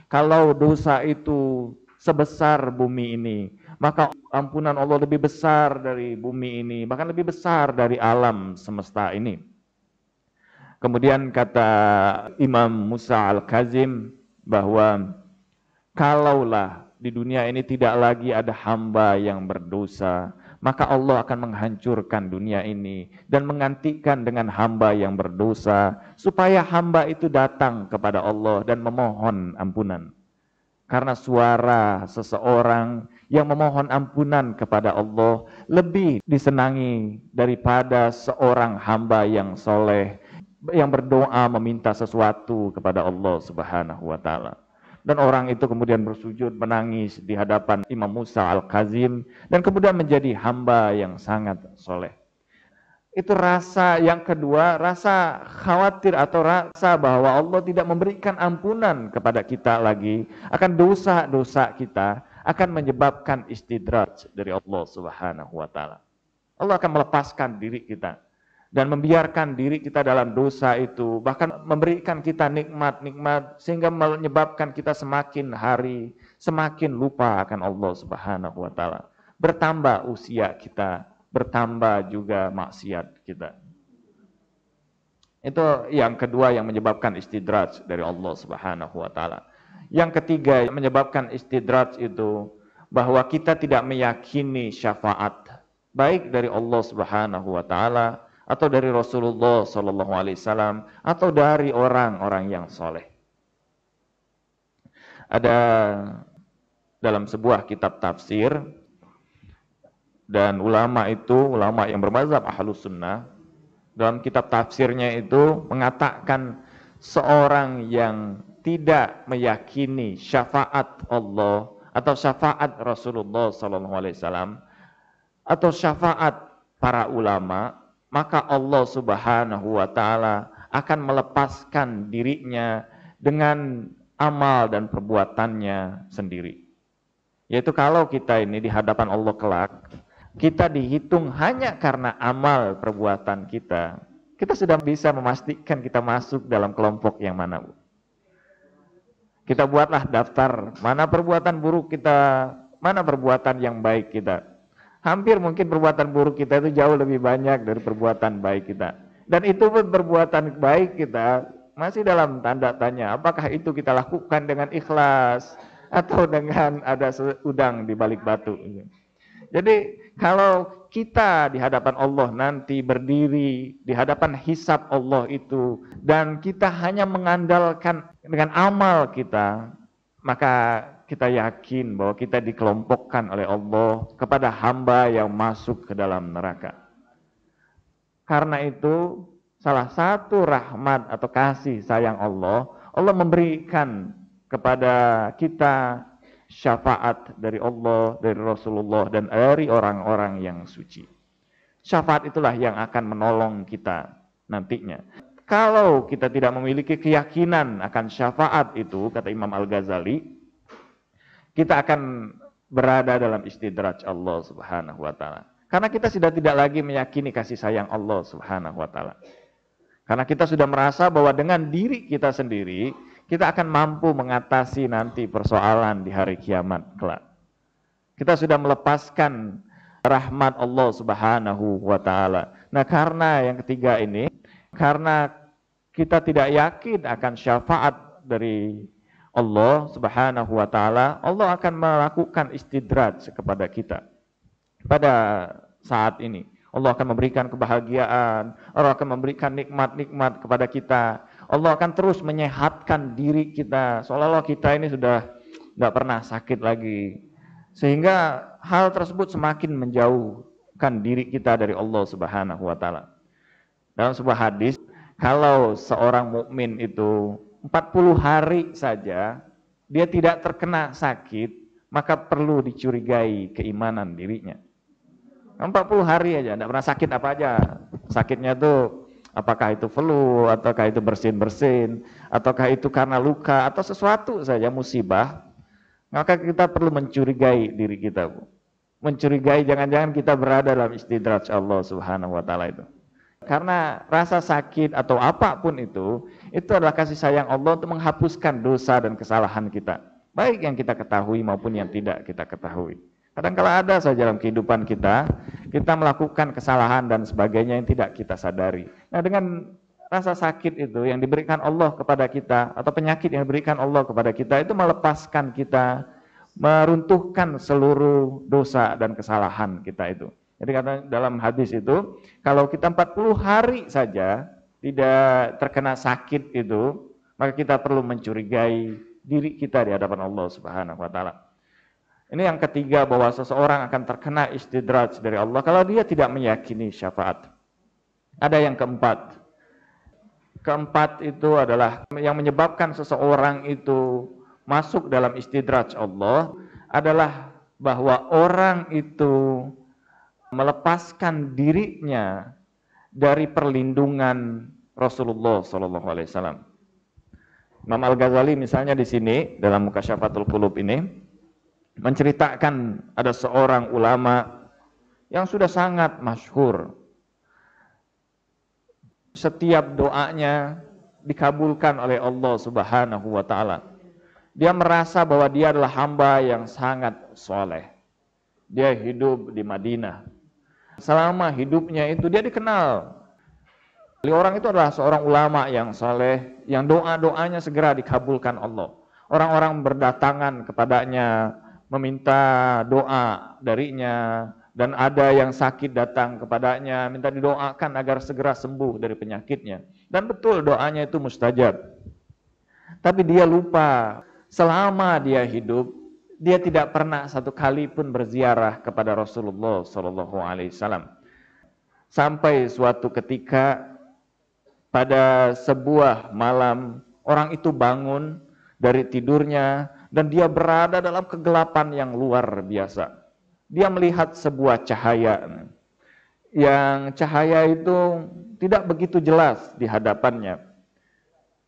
Kalau dosa itu sebesar bumi ini, maka ampunan Allah lebih besar dari bumi ini, bahkan lebih besar dari alam semesta ini. Kemudian kata Imam Musa Al-Kazim bahwa kalaulah di dunia ini tidak lagi ada hamba yang berdosa, maka Allah akan menghancurkan dunia ini dan menggantikan dengan hamba yang berdosa, supaya hamba itu datang kepada Allah dan memohon ampunan. Karena suara seseorang yang memohon ampunan kepada Allah lebih disenangi daripada seorang hamba yang soleh, yang berdoa meminta sesuatu kepada Allah Subhanahu wa Ta'ala. Dan orang itu kemudian bersujud menangis di hadapan Imam Musa Al-Kazim dan kemudian menjadi hamba yang sangat soleh. Itu rasa yang kedua, rasa khawatir atau rasa bahwa Allah tidak memberikan ampunan kepada kita lagi akan dosa-dosa kita, akan menyebabkan istidraj dari Allah Subhanahu wa Ta'ala. Allah akan melepaskan diri kita dan membiarkan diri kita dalam dosa itu, bahkan memberikan kita nikmat-nikmat sehingga menyebabkan kita semakin hari semakin lupa akan Allah Subhanahu wa Ta'ala. Bertambah usia kita, bertambah juga maksiat kita. Itu yang kedua yang menyebabkan istidraj dari Allah Subhanahu wa Ta'ala. Yang ketiga yang menyebabkan istidraj itu bahwa kita tidak meyakini syafaat baik dari Allah Subhanahu wa Ta'ala atau dari Rasulullah Sallallahu Alaihi Wasallam atau dari orang-orang yang soleh. Ada dalam sebuah kitab tafsir dan ulama yang bermazhab Ahlus Sunnah, dalam kitab tafsirnya itu mengatakan seorang yang tidak meyakini syafaat Allah atau syafaat Rasulullah Sallallahu Alaihi Wasallam atau syafaat para ulama, maka Allah Subhanahu wa Ta'ala akan melepaskan dirinya dengan amal dan perbuatannya sendiri. Yaitu kalau kita ini di hadapan Allah kelak, kita dihitung hanya karena amal perbuatan kita, Kita sudah bisa memastikan kita masuk dalam kelompok yang mana, Bu. Kita buatlah daftar, mana perbuatan buruk kita, mana perbuatan yang baik kita. Hampir mungkin perbuatan buruk kita itu jauh lebih banyak dari perbuatan baik kita. Dan itu pun perbuatan baik kita masih dalam tanda tanya, apakah itu kita lakukan dengan ikhlas atau dengan ada udang di balik batu. Jadi kalau kita di hadapan Allah nanti berdiri di hadapan hisab Allah itu, dan kita hanya mengandalkan dengan amal kita, maka kita yakin bahwa kita dikelompokkan oleh Allah kepada hamba yang masuk ke dalam neraka. Karena itu salah satu rahmat atau kasih sayang Allah, Allah memberikan kepada kita syafaat dari Allah, dari Rasulullah, dan dari orang-orang yang suci. Syafaat itulah yang akan menolong kita nantinya. Kalau kita tidak memiliki keyakinan akan syafaat itu, kata Imam Al-Ghazali, kita akan berada dalam istidraj Allah Subhanahu wa ta'ala. Karena kita sudah tidak lagi meyakini kasih sayang Allah Subhanahu wa ta'ala. Karena kita sudah merasa bahwa dengan diri kita sendiri, kita akan mampu mengatasi nanti persoalan di hari kiamat kelak. Kita sudah melepaskan rahmat Allah Subhanahu wa ta'ala. Nah, karena yang ketiga ini, karena kita tidak yakin akan syafaat dari Allah Subhanahu wa ta'ala, Allah akan melakukan istidraj kepada kita. Pada saat ini, Allah akan memberikan kebahagiaan, Allah akan memberikan nikmat-nikmat kepada kita. Allah akan terus menyehatkan diri kita, seolah-olah kita ini sudah nggak pernah sakit lagi. Sehingga hal tersebut semakin menjauhkan diri kita dari Allah Subhanahu wa ta'ala. Dalam sebuah hadis, kalau seorang mukmin itu 40 hari saja dia tidak terkena sakit, maka perlu dicurigai keimanan dirinya. 40 hari aja, tidak pernah sakit apa aja. Sakitnya tuh apakah itu flu, ataukah itu bersin-bersin, ataukah itu karena luka, atau sesuatu saja musibah, maka kita perlu mencurigai diri kita, Bu. Mencurigai jangan-jangan kita berada dalam istidraj Allah Subhanahu wa ta'ala itu. Karena rasa sakit atau apapun itu adalah kasih sayang Allah untuk menghapuskan dosa dan kesalahan kita. Baik yang kita ketahui maupun yang tidak kita ketahui. Kadang-kala ada saja dalam kehidupan kita melakukan kesalahan dan sebagainya yang tidak kita sadari. Nah, dengan rasa sakit itu yang diberikan Allah kepada kita, atau penyakit yang diberikan Allah kepada kita, itu melepaskan kita, meruntuhkan seluruh dosa dan kesalahan kita itu. Jadi kata dalam hadis itu, kalau kita 40 hari saja tidak terkena sakit itu, maka kita perlu mencurigai diri kita di hadapan Allah Subhanahu wa ta'ala. Ini yang ketiga, bahwa seseorang akan terkena istidraj dari Allah kalau dia tidak meyakini syafaat. Ada yang keempat. Keempat itu adalah yang menyebabkan seseorang itu masuk dalam istidraj Allah adalah bahwa orang itu melepaskan dirinya dari perlindungan Rasulullah SAW. Imam Al-Ghazali misalnya di sini dalam Mukasyaffatul Qulub ini menceritakan ada seorang ulama yang sudah sangat masyhur. Setiap doanya dikabulkan oleh Allah Subhanahu wa ta'ala. Dia merasa bahwa dia adalah hamba yang sangat soleh. Dia hidup di Madinah. Selama hidupnya itu dia dikenal. Orang itu adalah seorang ulama yang soleh, yang doa-doanya segera dikabulkan Allah. Orang-orang berdatangan kepadanya, meminta doa darinya, dan ada yang sakit datang kepadanya, minta didoakan agar segera sembuh dari penyakitnya. Dan betul doanya itu mustajab. Tapi dia lupa, selama dia hidup, dia tidak pernah satu kali pun berziarah kepada Rasulullah SAW. Sampai suatu ketika, pada sebuah malam, orang itu bangun dari tidurnya, dan dia berada dalam kegelapan yang luar biasa. Dia melihat sebuah cahaya, yang cahaya itu tidak begitu jelas di hadapannya.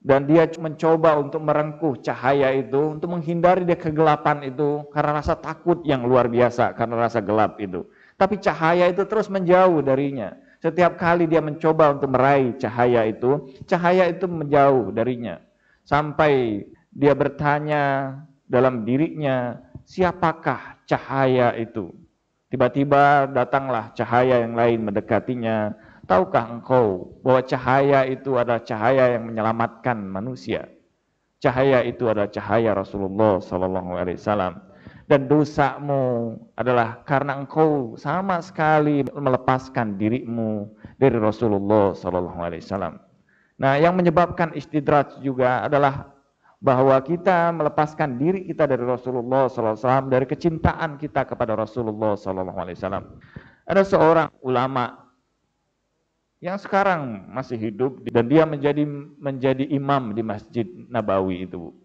Dan dia mencoba untuk merengkuh cahaya itu, untuk menghindari dia kegelapan itu, karena rasa takut yang luar biasa, karena rasa gelap itu. Tapi cahaya itu terus menjauh darinya. Setiap kali dia mencoba untuk meraih cahaya itu menjauh darinya. Sampai dia bertanya dalam dirinya, siapakah cahaya itu? Tiba-tiba datanglah cahaya yang lain mendekatinya. Tahukah engkau bahwa cahaya itu adalah cahaya yang menyelamatkan manusia? Cahaya itu adalah cahaya Rasulullah SAW. Dan dosamu adalah karena engkau sama sekali melepaskan dirimu dari Rasulullah SAW. Nah, yang menyebabkan istidraj juga adalah bahwa kita melepaskan diri kita dari Rasulullah SAW, dari kecintaan kita kepada Rasulullah SAW. Ada seorang ulama yang sekarang masih hidup dan dia menjadi imam di Masjid Nabawi itu.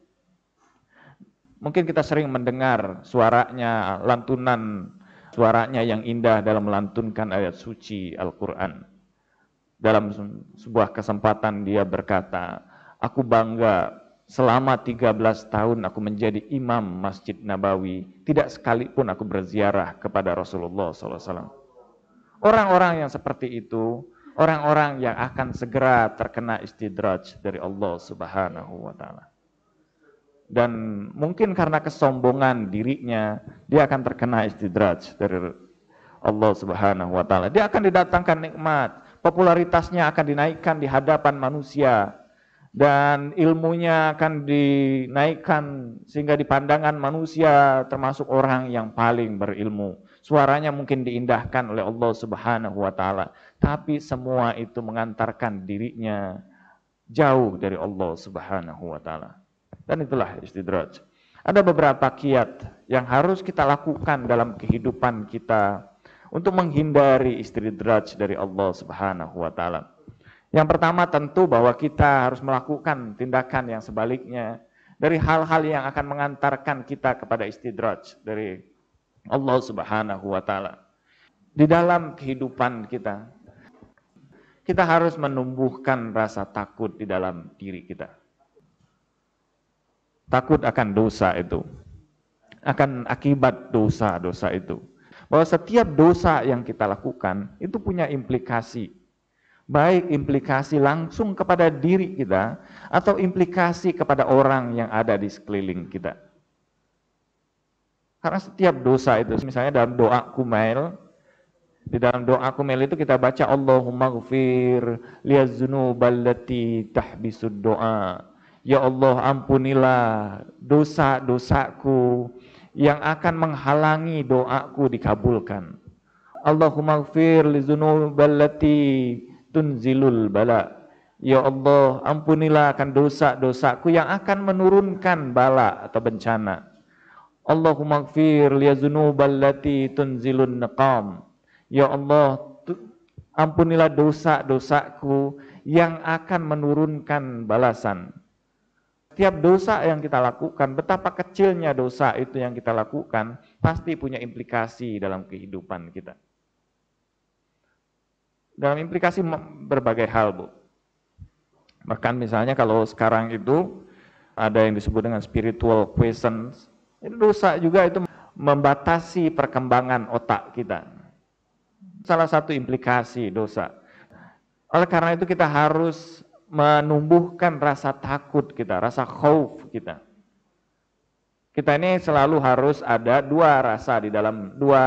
Mungkin kita sering mendengar suaranya, lantunan suaranya yang indah dalam melantunkan ayat suci Al-Quran. Dalam sebuah kesempatan dia berkata, aku bangga selama 13 tahun aku menjadi imam Masjid Nabawi, tidak sekalipun aku berziarah kepada Rasulullah SAW. Orang-orang yang seperti itu, orang-orang yang akan segera terkena istidraj dari Allah Subhanahu wa Ta'ala. Dan mungkin karena kesombongan dirinya, dia akan terkena istidraj dari Allah Subhanahu wa Ta'ala. Dia akan didatangkan nikmat, popularitasnya akan dinaikkan di hadapan manusia, dan ilmunya akan dinaikkan sehingga di pandangan manusia termasuk orang yang paling berilmu. Suaranya mungkin diindahkan oleh Allah Subhanahu wa Ta'ala, tapi semua itu mengantarkan dirinya jauh dari Allah Subhanahu wa Ta'ala. Dan itulah istidraj. Ada beberapa kiat yang harus kita lakukan dalam kehidupan kita untuk menghindari istidraj dari Allah Subhanahu wa Ta'ala. Yang pertama tentu bahwa kita harus melakukan tindakan yang sebaliknya dari hal-hal yang akan mengantarkan kita kepada istidraj dari Allah Subhanahu wa Ta'ala. Di dalam kehidupan kita harus menumbuhkan rasa takut di dalam diri kita. Takut akan dosa itu, akan akibat dosa-dosa itu. Bahwa setiap dosa yang kita lakukan itu punya implikasi. Baik implikasi langsung kepada diri kita atau implikasi kepada orang yang ada di sekeliling kita. Karena setiap dosa itu, misalnya dalam doa kumail, di dalam doa kumail itu kita baca Allahumma ghfir liyazunuballati tahbisud doa. Ya Allah, ampunilah dosa-dosaku yang akan menghalangi doaku dikabulkan. Allahumma ghfir lizunuballati tunzilul bala. Ya Allah, ampunilah akan dosa-dosaku yang akan menurunkan bala atau bencana. Allahumma ghfir liyazunuballati tunzilun niqam. Ya Allah, ampunilah dosa-dosaku yang akan menurunkan balasan. Setiap dosa yang kita lakukan, betapa kecilnya dosa itu yang kita lakukan, pasti punya implikasi dalam kehidupan kita. Dalam implikasi berbagai hal, Bu. Bahkan misalnya kalau sekarang itu ada yang disebut dengan spiritual quiescence, itu dosa juga itu membatasi perkembangan otak kita. Salah satu implikasi dosa. Oleh karena itu kita harus menumbuhkan rasa takut kita, rasa khauf kita. Kita ini selalu harus ada dua rasa di dalam dua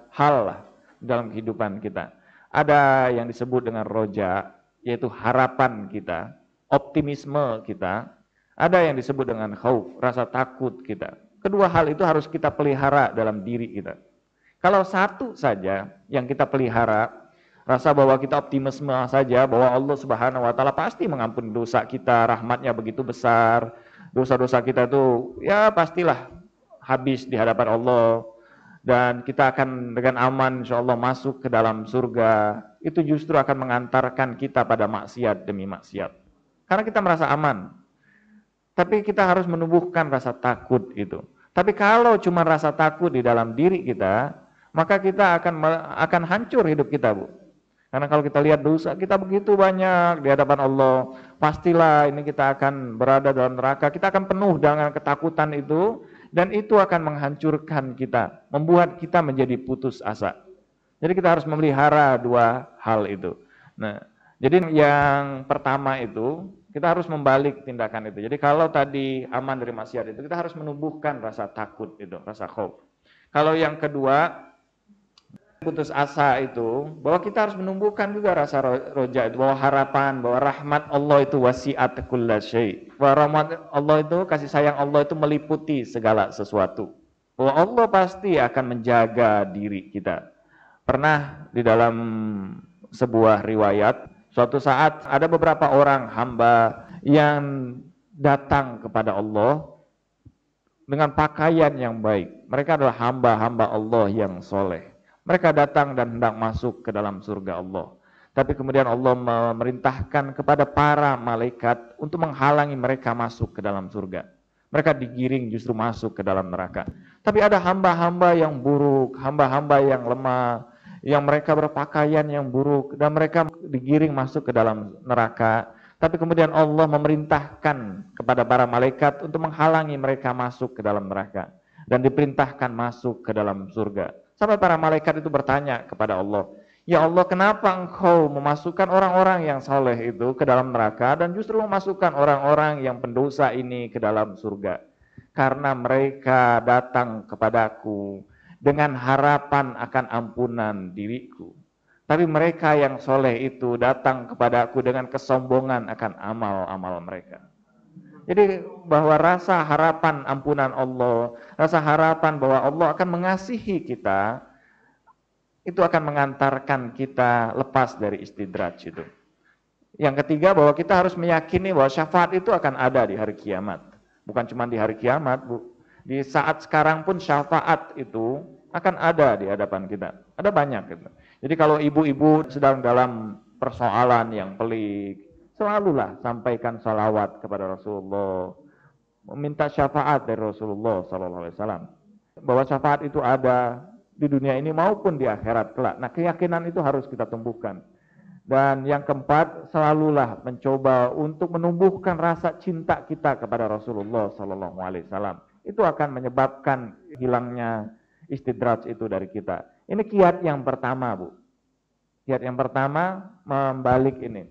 hal lah, dalam kehidupan kita. Ada yang disebut dengan roja, yaitu harapan kita, optimisme kita. Ada yang disebut dengan khauf, rasa takut kita. Kedua hal itu harus kita pelihara dalam diri kita. Kalau satu saja yang kita pelihara, rasa bahwa kita optimisme saja, bahwa Allah Subhanahu wa Ta'ala pasti mengampuni dosa kita, rahmatnya begitu besar, dosa-dosa kita itu ya pastilah habis di hadapan Allah, dan kita akan dengan aman insya Allah masuk ke dalam surga. Itu justru akan mengantarkan kita pada maksiat demi maksiat, karena kita merasa aman. Tapi kita harus menumbuhkan rasa takut itu. Tapi kalau cuma rasa takut di dalam diri kita, maka kita akan hancur hidup kita, Bu. Karena kalau kita lihat dosa kita begitu banyak di hadapan Allah, pastilah ini kita akan berada dalam neraka. Kita akan penuh dengan ketakutan itu, dan itu akan menghancurkan kita, membuat kita menjadi putus asa. Jadi kita harus memelihara dua hal itu. Nah, jadi yang pertama itu kita harus membalik tindakan itu. Jadi kalau tadi aman dari maksiat itu kita harus menumbuhkan rasa takut itu, rasa khauf. Kalau yang kedua putus asa itu bahwa kita harus menumbuhkan juga rasa roja itu, bahwa harapan, bahwa rahmat Allah itu wasi'at kulla syai'. Bahwa rahmat Allah itu, kasih sayang Allah itu meliputi segala sesuatu. Bahwa Allah pasti akan menjaga diri kita. Pernah di dalam sebuah riwayat, suatu saat ada beberapa orang hamba yang datang kepada Allah dengan pakaian yang baik. Mereka adalah hamba-hamba Allah yang soleh. Mereka datang dan hendak masuk ke dalam surga Allah. Tapi kemudian Allah memerintahkan kepada para malaikat untuk menghalangi mereka masuk ke dalam surga. Mereka digiring justru masuk ke dalam neraka. Tapi ada hamba-hamba yang buruk, hamba-hamba yang lemah, yang mereka berpakaian yang buruk, dan mereka digiring masuk ke dalam neraka. Tapi kemudian Allah memerintahkan kepada para malaikat untuk menghalangi mereka masuk ke dalam neraka. Dan diperintahkan masuk ke dalam surga. Sampai para malaikat itu bertanya kepada Allah, ya Allah, kenapa engkau memasukkan orang-orang yang saleh itu ke dalam neraka dan justru memasukkan orang-orang yang pendosa ini ke dalam surga? Karena mereka datang kepadaku dengan harapan akan ampunan diriku. Tapi mereka yang soleh itu datang kepadaku dengan kesombongan akan amal-amal mereka. Jadi bahwa rasa harapan ampunan Allah, rasa harapan bahwa Allah akan mengasihi kita, itu akan mengantarkan kita lepas dari istidraj itu. Yang ketiga, bahwa kita harus meyakini bahwa syafaat itu akan ada di hari kiamat. Bukan cuma di hari kiamat, Bu. Di saat sekarang pun syafaat itu akan ada di hadapan kita. Ada banyak gitu. Jadi kalau ibu-ibu sedang dalam persoalan yang pelik, selalulah sampaikan salawat kepada Rasulullah, meminta syafaat dari Rasulullah SAW, bahwa syafaat itu ada di dunia ini maupun di akhirat kelak. Nah, keyakinan itu harus kita tumbuhkan. Dan yang keempat, selalulah mencoba untuk menumbuhkan rasa cinta kita kepada Rasulullah SAW. Itu akan menyebabkan hilangnya istidraj itu dari kita. Ini kiat yang pertama, Bu. Kiat yang pertama membalik ini,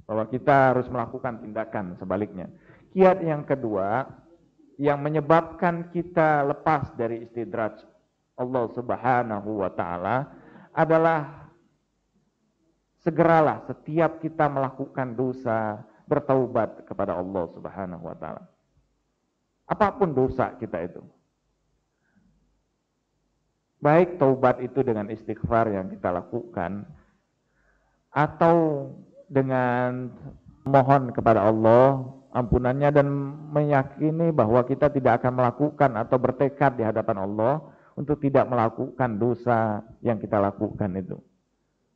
bahwa kita harus melakukan tindakan sebaliknya. Kiat yang kedua yang menyebabkan kita lepas dari istidraj Allah Subhanahu wa taala adalah segeralah setiap kita melakukan dosa bertaubat kepada Allah Subhanahu wa taala. Apapun dosa kita itu. Baik taubat itu dengan istighfar yang kita lakukan atau dengan mohon kepada Allah ampunannya dan meyakini bahwa kita tidak akan melakukan atau bertekad di hadapan Allah untuk tidak melakukan dosa yang kita lakukan itu.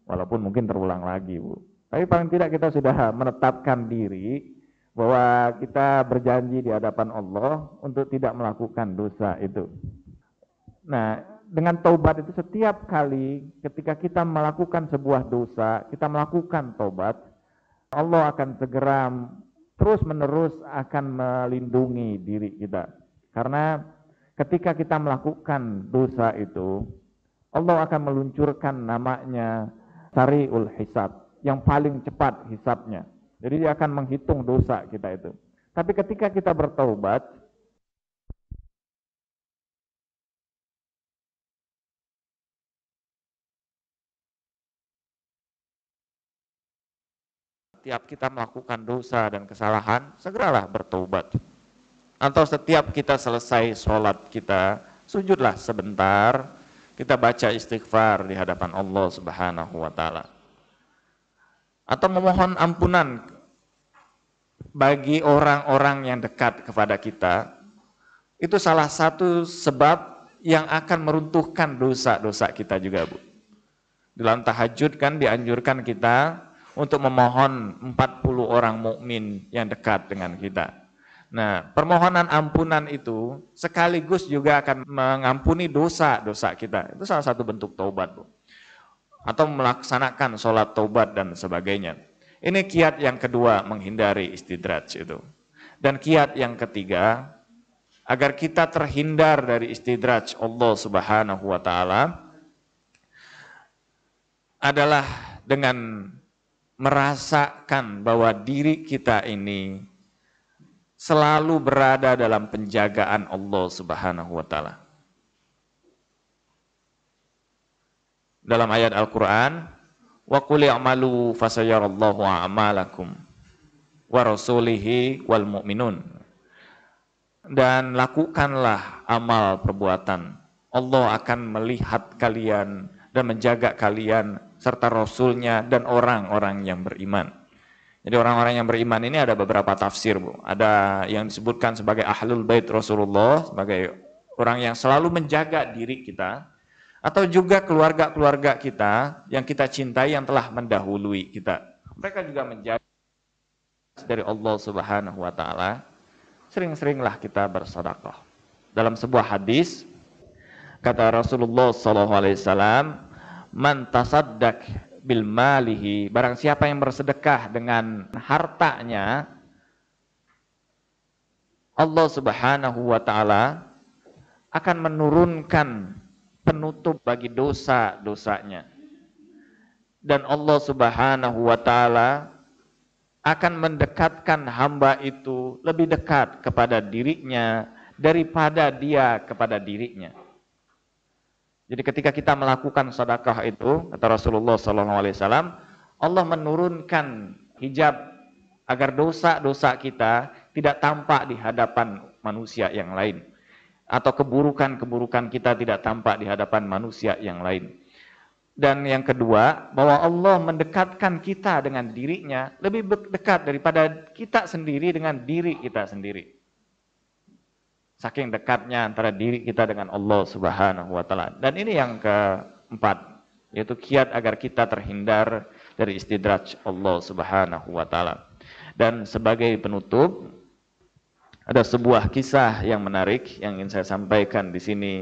Walaupun mungkin terulang lagi, Bu. Tapi paling tidak kita sudah menetapkan diri bahwa kita berjanji di hadapan Allah untuk tidak melakukan dosa itu. Nah, dengan taubat itu setiap kali ketika kita melakukan sebuah dosa, kita melakukan taubat, Allah akan segera terus-menerus akan melindungi diri kita. Karena ketika kita melakukan dosa itu, Allah akan meluncurkan namanya Sari'ul Hisab, yang paling cepat hisabnya. Jadi dia akan menghitung dosa kita itu. Tapi ketika kita bertaubat, setiap kita melakukan dosa dan kesalahan, segeralah bertaubat. Atau setiap kita selesai sholat kita, sujudlah sebentar, kita baca istighfar di hadapan Allah Subhanahu wa taala. Atau memohon ampunan bagi orang-orang yang dekat kepada kita, itu salah satu sebab yang akan meruntuhkan dosa-dosa kita juga, Bu. Dalam tahajud kan dianjurkan kita untuk memohon 40 orang mukmin yang dekat dengan kita. Nah, permohonan ampunan itu sekaligus juga akan mengampuni dosa-dosa kita. Itu salah satu bentuk taubat, Bu. Atau melaksanakan sholat taubat dan sebagainya. Ini kiat yang kedua, menghindari istidraj itu. Dan kiat yang ketiga, agar kita terhindar dari istidraj Allah Subhanahu wa taala, adalah dengan merasakan bahwa diri kita ini selalu berada dalam penjagaan Allah Subhanahu wa taala. Dalam ayat Al-Qur'an, wa qul i'malu fasayarallahu a'malakum wa rasulihi wal mu'minun. Dan lakukanlah amal perbuatan. Allah akan melihat kalian dan menjaga kalian serta Rasulnya dan orang-orang yang beriman. Jadi orang-orang yang beriman ini ada beberapa tafsir, Bu. Ada yang disebutkan sebagai ahlul bait Rasulullah, sebagai orang yang selalu menjaga diri kita, atau juga keluarga-keluarga kita yang kita cintai yang telah mendahului kita. Mereka juga menjaga dari Allah Subhanahu wa taala. Sering-seringlah kita bersedekah. Dalam sebuah hadis kata Rasulullah sallallahu alaihi wasallam, "Man tasaddaq bil malihi," barang siapa yang bersedekah dengan hartanya, Allah Subhanahu wa taala akan menurunkan penutup bagi dosa-dosanya. Dan Allah Subhanahu wa taala akan mendekatkan hamba itu lebih dekat kepada dirinya daripada dia kepada dirinya. Jadi ketika kita melakukan sedekah itu, kata Rasulullah SAW, Allah menurunkan hijab agar dosa-dosa kita tidak tampak di hadapan manusia yang lain, atau keburukan-keburukan kita tidak tampak di hadapan manusia yang lain. Dan yang kedua, bahwa Allah mendekatkan kita dengan dirinya lebih dekat daripada kita sendiri dengan diri kita sendiri. Saking dekatnya antara diri kita dengan Allah Subhanahu wa taala. Dan ini yang keempat, yaitu kiat agar kita terhindar dari istidraj Allah Subhanahu wa taala. Dan sebagai penutup, ada sebuah kisah yang menarik yang ingin saya sampaikan di sini.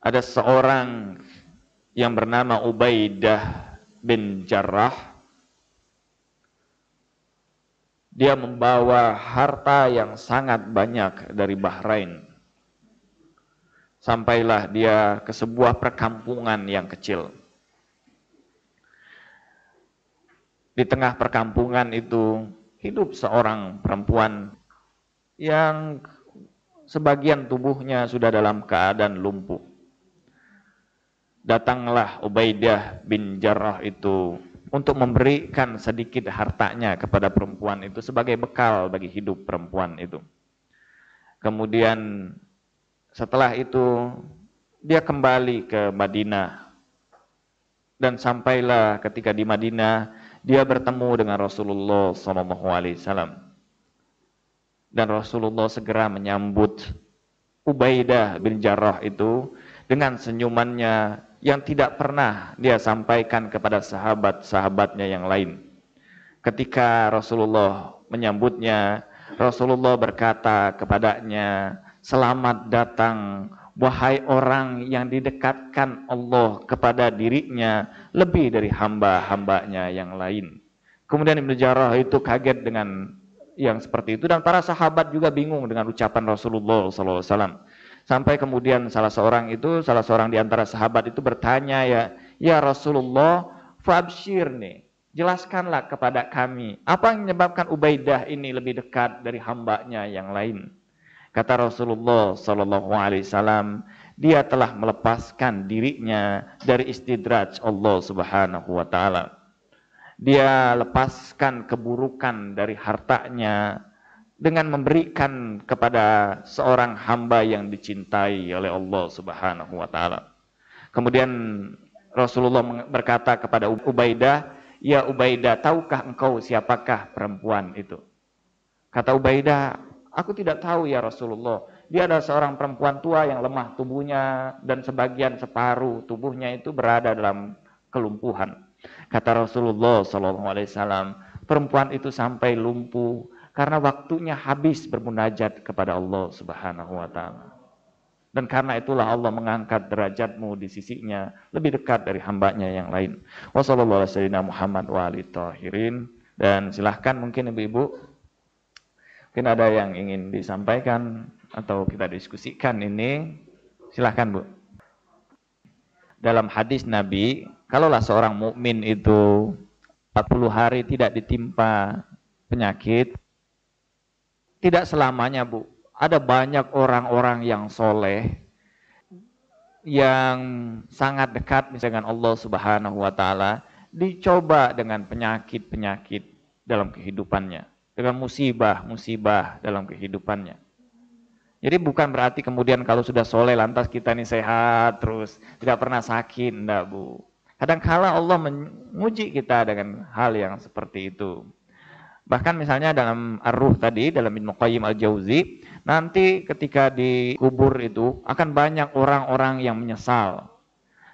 Ada seorang yang bernama Ubaidah bin Jarrah. Dia membawa harta yang sangat banyak dari Bahrain. Sampailah dia ke sebuah perkampungan yang kecil. Di tengah perkampungan itu hidup seorang perempuan yang sebagian tubuhnya sudah dalam keadaan lumpuh. Datanglah Ubaidah bin Jarrah itu untuk memberikan sedikit hartanya kepada perempuan itu sebagai bekal bagi hidup perempuan itu. Kemudian setelah itu dia kembali ke Madinah, dan sampailah ketika di Madinah dia bertemu dengan Rasulullah SAW. Dan Rasulullah segera menyambut Ubaidah bin Jarrah itu dengan senyumannya yang tidak pernah dia sampaikan kepada sahabat-sahabatnya yang lain. Ketika Rasulullah menyambutnya, Rasulullah berkata kepadanya, "Selamat datang, wahai orang yang didekatkan Allah kepada dirinya lebih dari hamba-hambanya yang lain." Kemudian Ibnu Jarrah itu kaget dengan yang seperti itu, dan para sahabat juga bingung dengan ucapan Rasulullah SAW. Sampai kemudian salah seorang di antara sahabat itu bertanya, ya Rasulullah, fabshir nih, jelaskanlah kepada kami, apa yang menyebabkan Ubaidah ini lebih dekat dari hambanya yang lain. Kata Rasulullah SAW, dia telah melepaskan dirinya dari istidraj Allah Subhanahu wa taala. Dia lepaskan keburukan dari hartanya dengan memberikan kepada seorang hamba yang dicintai oleh Allah Subhanahu wa taala. Kemudian Rasulullah berkata kepada Ubaidah, "Ya Ubaidah, tahukah engkau siapakah perempuan itu?" Kata Ubaidah, "Aku tidak tahu ya Rasulullah. Dia adalah seorang perempuan tua yang lemah tubuhnya dan sebagian separuh tubuhnya itu berada dalam kelumpuhan." Kata Rasulullah SAW, perempuan itu sampai lumpuh karena waktunya habis bermunajat kepada Allah Subhanahu wa taala. Dan karena itulah Allah mengangkat derajatmu di sisinya lebih dekat dari hambanya yang lain. Wassallallahu ala Muhammad wa ali tahirin. Dan silahkan mungkin ibu-ibu, mungkin ada yang ingin disampaikan atau kita diskusikan ini. Silahkan Bu. dalam hadis Nabi, kalaulah seorang mukmin itu 40 hari tidak ditimpa penyakit, tidak selamanya, Bu. Ada banyak orang-orang yang soleh, yang sangat dekat dengan Allah Subhanahu wa Ta'ala, dicoba dengan penyakit-penyakit dalam kehidupannya, dengan musibah-musibah dalam kehidupannya. Jadi bukan berarti kemudian kalau sudah soleh lantas kita ini sehat terus, tidak pernah sakit, enggak, Bu. Kadang-kala Allah menguji kita dengan hal yang seperti itu. Bahkan misalnya dalam Ar-Ruh tadi, dalam Ibnu Qayyim Al-Jauzi, nanti ketika dikubur itu akan banyak orang-orang yang menyesal.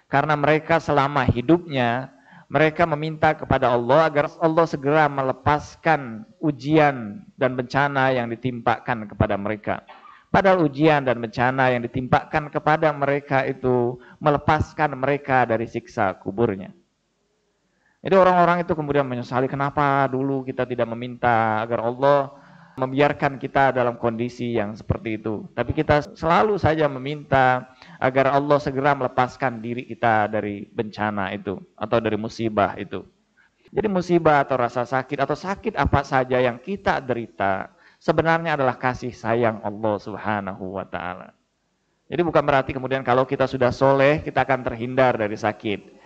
Karena mereka selama hidupnya, mereka meminta kepada Allah agar Allah segera melepaskan ujian dan bencana yang ditimpakan kepada mereka. Padahal ujian dan bencana yang ditimpakan kepada mereka itu melepaskan mereka dari siksa kuburnya. Jadi orang-orang itu kemudian menyesali, kenapa dulu kita tidak meminta agar Allah membiarkan kita dalam kondisi yang seperti itu. Tapi kita selalu saja meminta agar Allah segera melepaskan diri kita dari bencana itu atau dari musibah itu. Jadi musibah atau rasa sakit atau sakit apa saja yang kita derita sebenarnya adalah kasih sayang Allah Subhanahu wa Ta'ala. Jadi bukan berarti kemudian kalau kita sudah soleh kita akan terhindar dari sakit.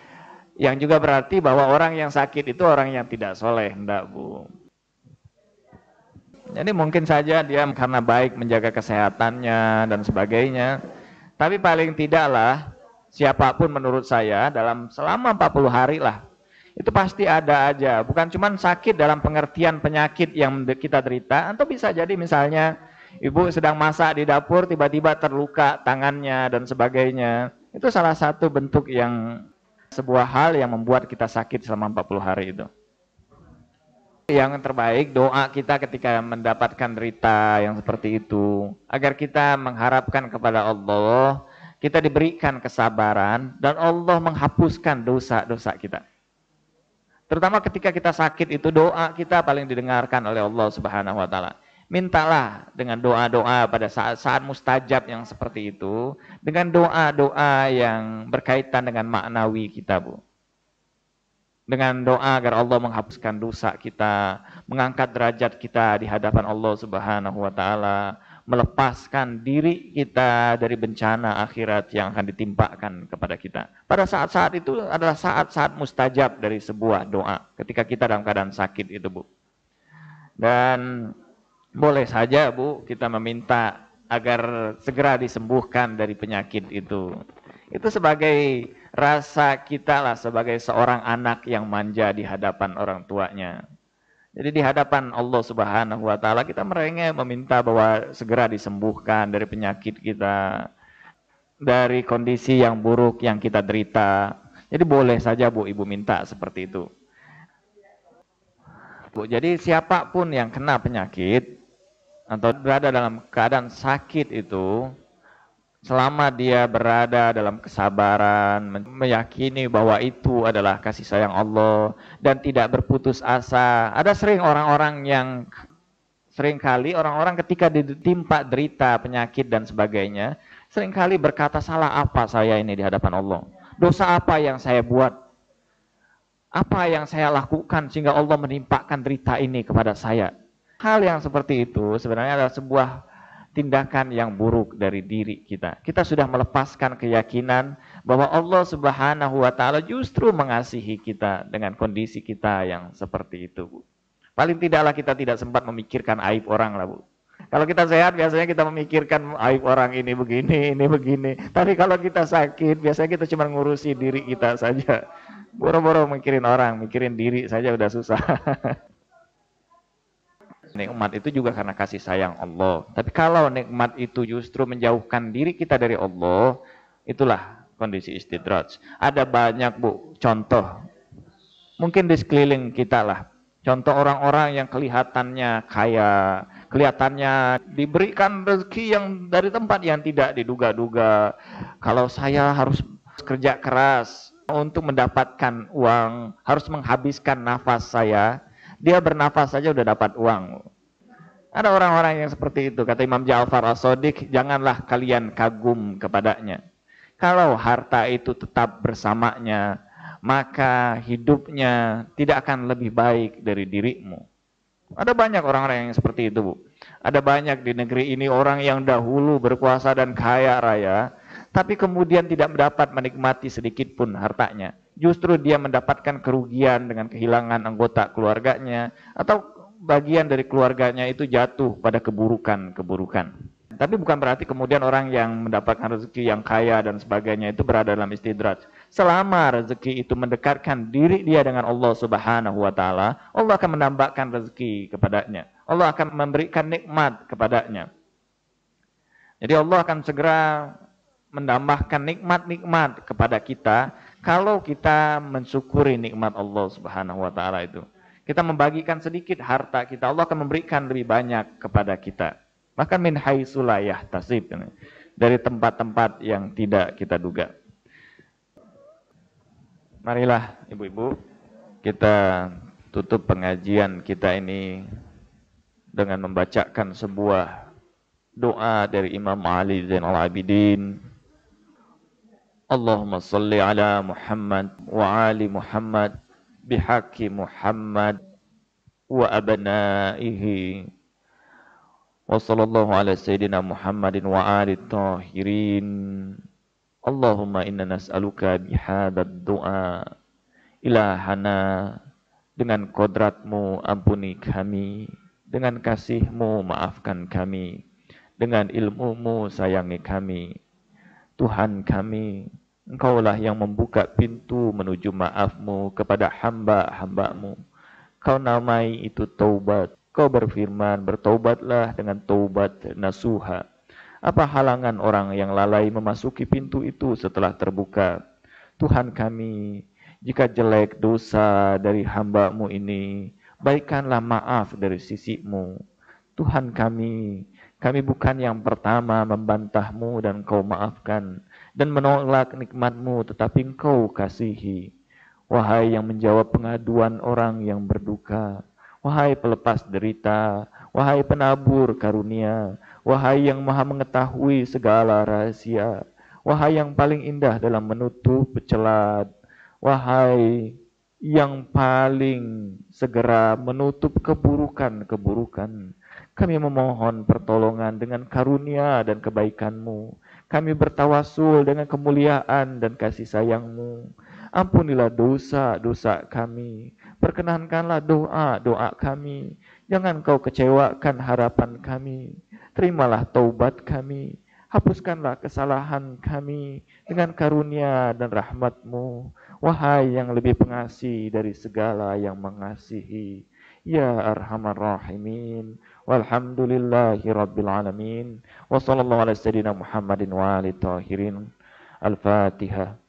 Yang juga berarti bahwa orang yang sakit itu orang yang tidak soleh, enggak, Bu. Jadi mungkin saja dia karena baik menjaga kesehatannya dan sebagainya. Tapi paling tidaklah siapapun menurut saya dalam selama 40 hari lah, itu pasti ada aja, bukan cuma sakit dalam pengertian penyakit yang kita derita, atau bisa jadi misalnya ibu sedang masak di dapur tiba-tiba terluka tangannya dan sebagainya. Itu salah satu bentuk yang sebuah hal yang membuat kita sakit selama 40 hari itu. Yang terbaik doa kita ketika mendapatkan derita yang seperti itu, agar kita mengharapkan kepada Allah, kita diberikan kesabaran dan Allah menghapuskan dosa-dosa kita. Terutama ketika kita sakit itu doa kita paling didengarkan oleh Allah Subhanahu wa Ta'ala. Mintalah dengan doa-doa pada saat-saat mustajab yang seperti itu, dengan doa-doa yang berkaitan dengan maknawi kita, Bu. Dengan doa agar Allah menghapuskan dosa kita, mengangkat derajat kita di hadapan Allah Subhanahu wa Ta'ala, melepaskan diri kita dari bencana akhirat yang akan ditimpakan kepada kita. Pada saat-saat itu adalah saat-saat mustajab dari sebuah doa ketika kita dalam keadaan sakit itu, Bu. Dan boleh saja, Bu, kita meminta agar segera disembuhkan dari penyakit itu. Itu sebagai rasa kita lah sebagai seorang anak yang manja di hadapan orang tuanya. Jadi di hadapan Allah Subhanahu wa Ta'ala kita merengek meminta bahwa segera disembuhkan dari penyakit kita, dari kondisi yang buruk yang kita derita. Jadi boleh saja, Bu, Ibu minta seperti itu. Bu, jadi siapapun yang kena penyakit atau berada dalam keadaan sakit itu, selama dia berada dalam kesabaran, meyakini bahwa itu adalah kasih sayang Allah dan tidak berputus asa. Ada sering orang-orang yang seringkali orang-orang ketika ditimpa derita, penyakit dan sebagainya, seringkali berkata, salah apa saya ini di hadapan Allah? Dosa apa yang saya buat? Apa yang saya lakukan sehingga Allah menimpakan derita ini kepada saya? Hal yang seperti itu sebenarnya adalah sebuah tindakan yang buruk dari diri kita. Kita sudah melepaskan keyakinan bahwa Allah Subhanahu wa Ta'ala justru mengasihi kita dengan kondisi kita yang seperti itu, Bu. Paling tidaklah kita tidak sempat memikirkan aib orang lah, Bu. Kalau kita sehat biasanya kita memikirkan aib orang ini begini. Tapi kalau kita sakit biasanya kita cuma ngurusi diri kita saja. Boro-boro mikirin orang, mikirin diri saja udah susah. Nikmat itu juga karena kasih sayang Allah. Tapi kalau nikmat itu justru menjauhkan diri kita dari Allah, itulah kondisi istidraj. Ada banyak, Bu, contoh. Mungkin di sekeliling kita lah. Contoh orang-orang yang kelihatannya kaya, kelihatannya diberikan rezeki yang dari tempat yang tidak diduga-duga. Kalau saya harus kerja keras untuk mendapatkan uang, harus menghabiskan nafas saya, dia bernafas saja udah dapat uang. Ada orang-orang yang seperti itu. Kata Imam Ja'far As-Shadiq, janganlah kalian kagum kepadanya. Kalau harta itu tetap bersamanya, maka hidupnya tidak akan lebih baik dari dirimu. Ada banyak orang-orang yang seperti itu, Bu. Ada banyak di negeri ini orang yang dahulu berkuasa dan kaya raya, tapi kemudian tidak mendapat menikmati sedikit pun hartanya. Justru dia mendapatkan kerugian dengan kehilangan anggota keluarganya, atau bagian dari keluarganya itu jatuh pada keburukan-keburukan. Tapi bukan berarti kemudian orang yang mendapatkan rezeki yang kaya dan sebagainya itu berada dalam istidraj. Selama rezeki itu mendekatkan diri dia dengan Allah Subhanahu wa taala, Allah akan menambahkan rezeki kepadanya. Allah akan memberikan nikmat kepadanya. Jadi Allah akan segera menambahkan nikmat-nikmat kepada kita kalau kita mensyukuri nikmat Allah Subhanahu wa taala itu. Kita membagikan sedikit harta kita, Allah akan memberikan lebih banyak kepada kita. Bahkan min haitsu la yahtasib, dari tempat-tempat yang tidak kita duga. Marilah ibu-ibu, kita tutup pengajian kita ini dengan membacakan sebuah doa dari Imam Ali Zainal Abidin. Allahumma salli ala Muhammad wa ali Muhammad bihaqi Muhammad wa abnaihi wa sallallahu ala sayyidina Muhammadin wa ali tahirin. Allahumma inna nas'aluka bihadad du'a ilahana, dengan kodratmu ampuni kami, dengan kasihmu maafkan kami, dengan ilmumu sayangi kami. Tuhan kami, Engkaulah yang membuka pintu menuju maafmu kepada hamba-hambamu. Kau namai itu taubat. Kau berfirman, bertaubatlah dengan taubat nasuha. Apa halangan orang yang lalai memasuki pintu itu setelah terbuka? Tuhan kami, jika jelek dosa dari hamba-Mu ini, berikanlah maaf dari sisi-Mu. Tuhan kami bukan yang pertama membantah-Mu dan Kau maafkan, dan menolak nikmat-Mu tetapi Engkau kasihi. Wahai yang menjawab pengaduan orang yang berduka, wahai pelepas derita, wahai penabur karunia, wahai yang maha mengetahui segala rahasia, wahai yang paling indah dalam menutup celat, wahai yang paling segera menutup keburukan-keburukan. Kami memohon pertolongan dengan karunia dan kebaikan-Mu. Kami bertawasul dengan kemuliaan dan kasih sayang-Mu. Ampunilah dosa-dosa kami. Perkenankanlah doa-doa kami. Jangan Kau kecewakan harapan kami. Terimalah taubat kami. Hapuskanlah kesalahan kami dengan karunia dan rahmat-Mu. Wahai yang lebih pengasih dari segala yang mengasihi. Ya Arhamar Rahimin. Walhamdulillahi Rabbil Alamin. Wa sallallahu ala sayyidina Muhammadin wa ali tahirin. Al-Fatihah.